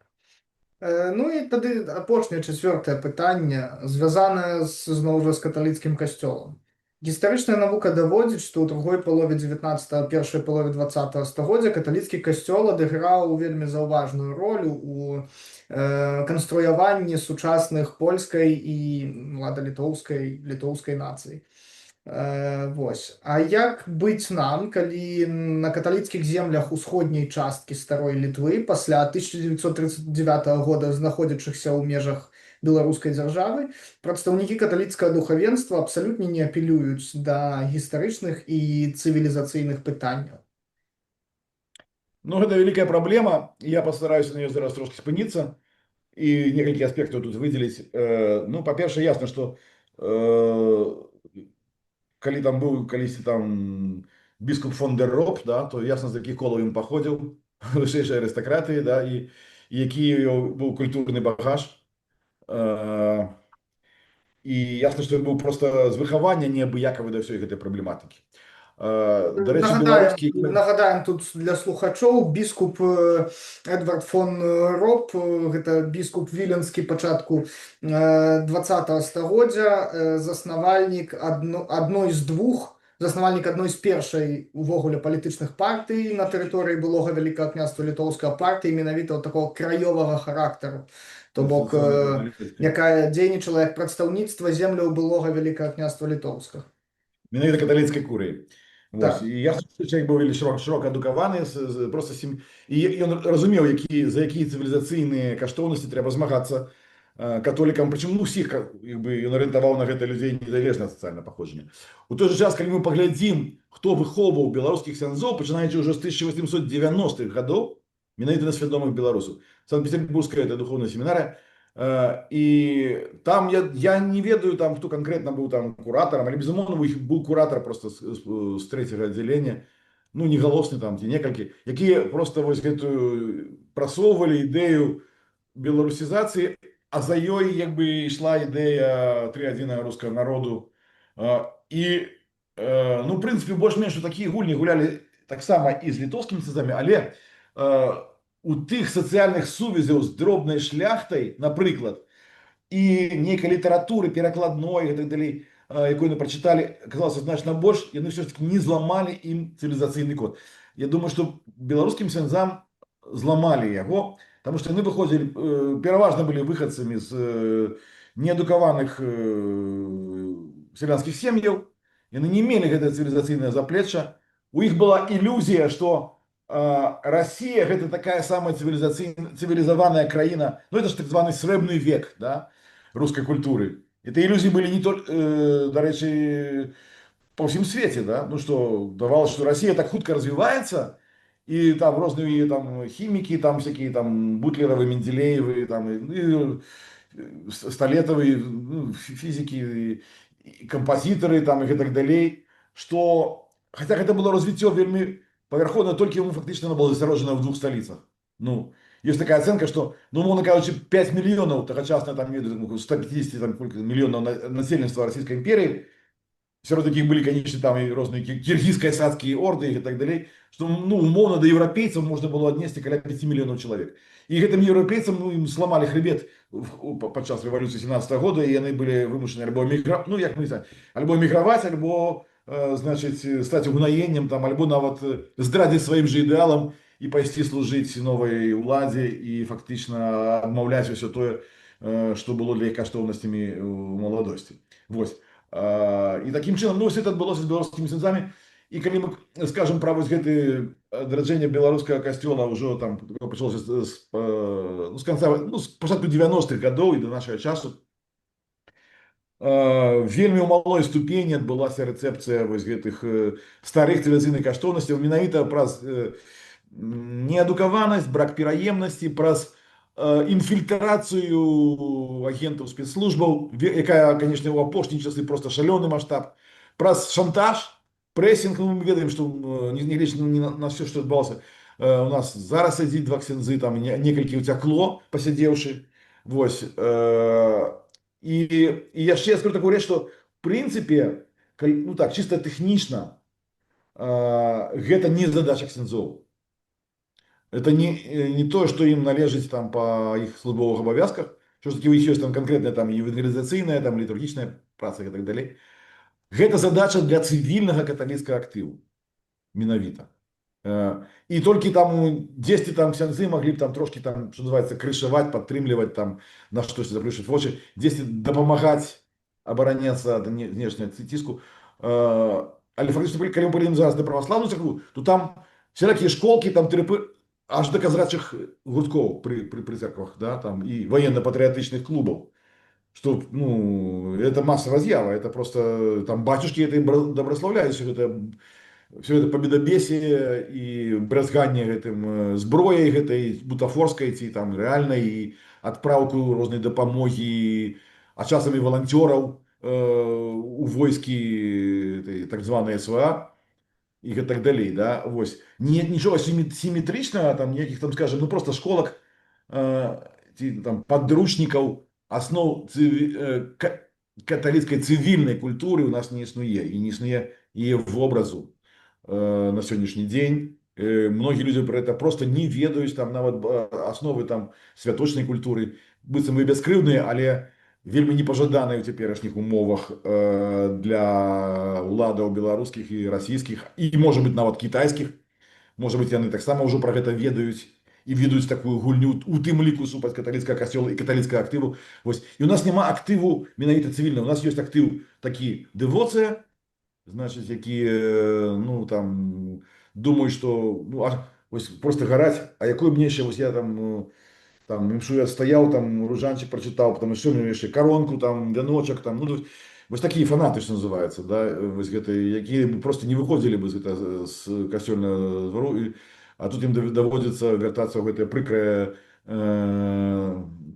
Ну і тады апошняе чацвёртае пытанне, звязанае зноў жа з каталіцкім касцёлам. Гістарычная навука даводзіць, што ў другой палове 19-го, першай палове 20-го стагоддзя каталіцкі касцёл адыграў вельмі заўважную ролю у канструяванні сучасных польскай і літоўскай нацыі. Вось. А як быць нам, калі на каталіцкіх землях усходняй часткі старой Літвы пасля 1939 года, знаходзячыхся ў межах беларускай дзяржавы. Прадстаўнікі каталіцкага духавенства абсалютна не апелююць да гістарычных і цывілізацыйных пытанняў. Ну, гэта вялікая праблема. Я пастараюся на ёй зараз трошки спыніцца і некалькі аспектаў тут выдзеліць. Ну, па-першае, ясна, што калі там быў калісьці там біскуп фон дер Роп, да, то ясна, з якіх колаў ён паходзіў, вышэйшай арыстакратыі, да, і які ў яго быў культурны багаж. І ясна, што ён быў проста з выхавання неабыякавы да ўсёй гэтай праблематыкі. Дарэчы, беларускі... Нагадаем тут для слухачоў, біскуп Эдвард фон Роп, гэта біскуп віленскі пачатку 20-го стагоддзя, заснавальнік адной з першай увогуле палітычных партый на тэрыторыі былога Вялікага княства літоўскага, партыі менавіта такого краёвага характару, то бок якая дзейнічала як прадстаўніцтва земляў былога Вялікага княства літоўскага. Менавіта каталіцкай курыі. Так. І я чалавек быў вельмі шырока адукаваны, просто і ён разумеў, за якія цывілізацыйныя каштоўнасці трэба змагацца католікам, прычым усіх ён арыентаваў на гэта людзей незалежна ад сацыяльнага паходжання. У той жа час, калі мы паглядзім, хто выхоўваў беларускіх ксяндзоў, пачынаючы ўжо з 1890-х гадоў, менавіта на свядомых беларусаў. Санкт-Петербургская духовная семінарыя. І там я не ведаю, там, хто канкрэтна быў там куратарам, але, безумоўна, быў куратар просто з трэцяга аддзялення, ну, негалосны там, ці некалькі, якія просто вось гэтую прасоўвалі ідэю беларусізацыі, а за ёй як бы ішла ідэя трыадзінага рускага народу. І, ну, в прынцыпе, больш-менш такія гульні гулялі таксама і з літоўскімі ксяндзамі, але у тых сацыяльных сувязяў з дробнай шляхтай, напрыклад, і нейкай літаратуры перакладной і так далей, якую яны прачыталі, аказалася значна больш, яны ўсё ж таки не зламалі ім цывілізацыйны код. Я думаю, што беларускім ксяндзам зламалі яго, таму што яны выходзілі, пераважна былі выхадцамі з неадукаваных сялянскіх сем'яў, яны не мелі гэтае цывілізацыйнае заплечча, у іх была ілюзія, што Россия – это такая самая цивилизованная краина, ну это же так званый срэбны век, да, русской культуры. Это иллюзии были не только, до речи, по всем свете, да, ну что, давалось, что Россия так хутко развивается, и там разные там химики, там всякие там Бутлеровы, Менделеевы, там, и Столетовые, ну, физики, и композиторы там и так далее, что, хотя это было развитие вельми павярхоўна, толькі ему фактычна было засяроджана в 2 сталіцах. Ну, есть такая оценка, что, ну, умовно кажучи, 5 миллионов, тогочасно там 150 там, миллионов насельніцтва Российской империи, сярод якіх были, конечно, там и разные киргизско-сацкие орды и так далее, что, ну, умовно до европейцев можно было отнести каля 5 миллионов человек. И гэтым европейцам, ну, им сломали хребет падчас революции 17 года, и они были вымушены альбо эміграваць, ну, як мы знаем, альбо эміграваць, альбо значит, стать угнаением, там, альбо нават здрадзіць сваім же ідэалам і пайсці служыць новай уладзе і фактычна адмаўляць усё тое, што было для іх каштоўнасцямі у маладосці. Вось. І такім чынам, ну, это адбылося з беларускімі ксяндзамі. І калі мы скажам пра вось гэты адраджэнне беларускага касцёла ўжо там пачалося з канца, ну, з пачатку 90-х гадоў і да нашага часу, вельмі ў малой ступені адбылася рэцэпцыя вось гэтых старых цывілізацыйных каштоўнасцяў менавіта праз неадукаванасць, брак пераемнасці, праз інфільтрацыю агентаў спецслужбаў, якая, канешне, у апошнія часы проста шалёны маштаб, праз шантаж, прэсінг, ну, мы ведаем, што нягледзячы на ўсё, што адбылося, у нас зараз сядзіць 2 ксяндзы, там некалькі ўцякло, пасядзеўшы, вось. И яшчэ я скажу такую рэч, што в прынцыпе, ну так, чисто тэхнічна, гэта не задача ксяндзоў. Это не то, што ім належыць там па іх службовых абавязках, що ж таки у іх ёсць там канкрэтная там евангелізацыйная, там літургічная праца і так далей. Гэта задача для цывільнага каталіцкага актыву, менавіта. І толькі там дзесьці там ксяндзы маглі б там трошки там, што называецца, крышаваць, падтрымліваць там на штосьці, заплюшчыць вочы, дзесьці дапамагаць абараняцца ад знешняга ціску. Але фактычна, калі мы пойдзем зараз на праваслаўную царкву, то там всялякія школкі, там трыпы, аж да казрачых гурткоў пры церквах, да, там і военно-патрыятычных клубаў. что, ну, это массовая з'ява, это просто там батюшки это доброславляют, все это победобесие и бразгание гэтым зброяй гэтай бутафорскай ці там рэальнай і адпраўку рознай дапамогі, а часам і валанцёраў у войскі этой так званай СВА і так далей, да, вось. Нічога сіметрычнага, там ніякіх там, скажем, ну просто школак ці там падручнікаў основ каталіцкай цывільнай культуры у нас не існуе, і не існуе і вобразу на сённяшні дзень. Многие люди про это просто не ведаюць, там нават асновы там святочнай культуры, быццам і бяскрыўдныя, але вельмі непажаданыя ў цяперашніх умовах для уладаў беларускіх і расійскіх, і можа быць нават кітайскіх. Можа быць, яны таксама ўжо пра гэта ведаюць і ведаюць такую гульню у тым ліку супраць каталіцкага касцёла і каталіцкага актыву. Вось. І у нас няма актыву менавіта цывільнага. У нас ёсць актыў такі дэвоцыя, значит, якія, ну, там, думаю, что, ну, ось просто гараць, а якой мне ще, ось я там, імшу я стаяў, там, ружанчик прочитал, потому что мне яшчэ коронку, там, вяночак, там, ну, вось такие фанаты, что называется, да, вось гэта, якія просто не выходзілі бы з касцёльнага двару, а тут ім даводзіцца вяртацца ў гэтае прыкрае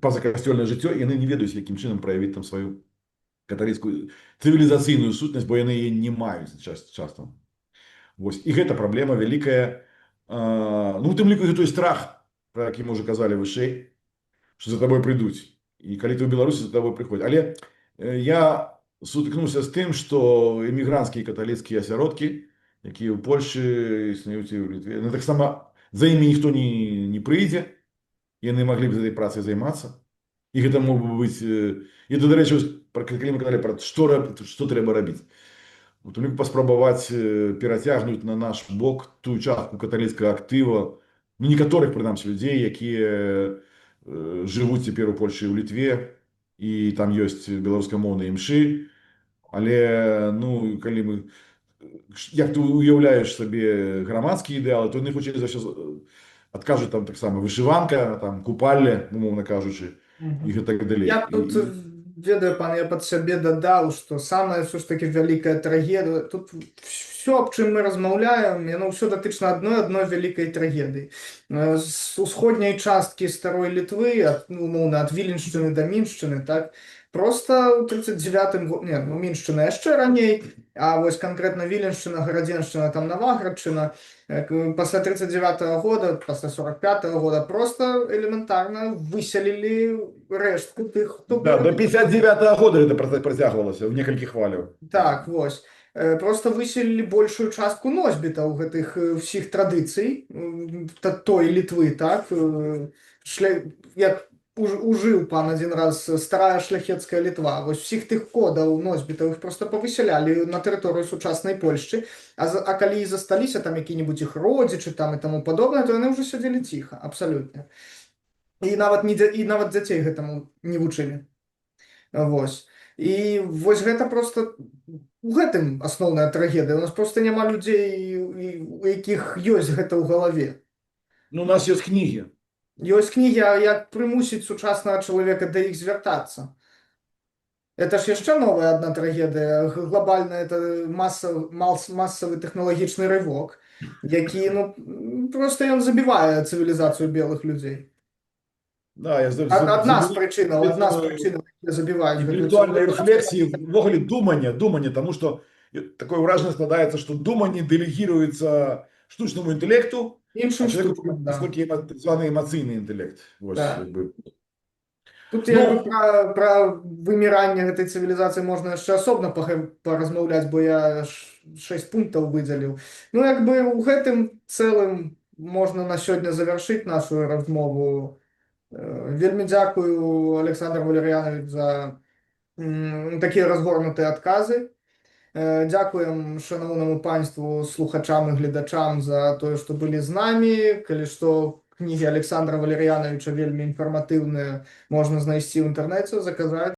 пазакасцёльнае жыццё, і яны не ведаюць, якім чынам праявіць там сваю каталіцкую цывілізацыйную сутнасць, бо яны яе не маюць часто. Вось. І гэта праблема вялікая. Ну, у тым ліку той страх, про які мы ўжо казалі вышэй, што за табой прыйдуць. І калі ты ў Беларусі, за табой прыходзяць. Але я сутыкнуўся з тым, што эмігранцкія каталіцкія асяродкі, якія ў Польшы існуюць і ў Літве, таксама за імі ніхто не прыйдзе, яны маглі б з этой працай займацца. І гэта мог бы быць, і то, да рэчы, калі мы казалі пра што трэба рабіць. Вот мы паспрабаваць перацягнуць на наш бок тую частку каталіцкага актыва, ну, некаторых, прынамсі, людзей, якія жывуць цяпер у Польшы і ў Літве, і там ёсць беларускамоўныя імшы, але, ну, калі мы, як ты уяўляеш сабе грамадскія ідэалы, то яны хутчэй за ўсё адкажуць там таксама вышыванка, там купальня, умоўна кажучы, і так далей. Я тут ведаю, пан, я пад сябе дадаў, што самая ўсё ж таки вялікая трагедыя, тут все, аб чым мы размаўляем, яно ўсё датычна адной вялікай трагедыі. З усходняй часткі старой Літвы, умоўна, ад Віленшчыны да Міншчыны, так, просто ў 39-м годзе, не, ну, Міншчына яшчэ раней, а вось канкрэтна Віленшчына, Гарадзеншчына, там Наваградчына, пасля 39-го года, пасля 45-го года просто элементарно выселілі рэштку тых, хто... Да, до 59-го года это працягвалася, ў некалькі хваляў. Так, вось. Просто выселілі большую частку носьбітаў гэтых всіх традыцый той Літвы, так, як ужыў пан адзін раз старая шляхецкая Літва. Вось всіх тых кодаў носьбітаў іх просто павысялялі на тэрыторыю сучаснай Польшчы, а калі і засталіся там які-небудзь іх родзічы там і таму падобнае, то яны ўжо сядзелі ціха, абсалютна. І нават дзяцей гэтаму не вучылі. Вось. І вось гэта просто у гэтым асноўная трагедыя. У нас просто няма людзей, у якіх ёсць гэта ў галаве. Ну, у нас ёсць кнігі. Ёсць кнігі, а як прымусіць сучаснага чалавека да іх звяртацца. Это ж яшчэ новая адна трагедыя. Глобальна это масавы тэхналагічны рывок, які, ну, просто ён забівае цывілізацыю белых людзей. Да, Одна з прычынаў, якія забіваюць. Інтэлектуальнай рэфлексіі, увогуле думання, таму што такое ўражанне складаецца, што думанне дэлегіруецца штучнаму інтэлекту, іншым штукам, наскільки так званий емоційний інтелект. Ось, да. якби. Тут про выміранне гэтай цывілізацыі можна яшчэ асобна паразмаўляць, бо я 6 пунктаў выдзяліў. Ну, як бы у гэтым цэлым можна на сёння завяршыць нашу размову. Вельмі дзякую, Александр Валерьянович, за такія разгорнутыя адказы. Дзякуем шаноўнаму панству, слухачам і гледачам за тое, што былі з намі. Калі што, кнігі Александра Валерьяновича вельмі інфарматыўныя, можна знайсці ў інтэрнэце, заказаць.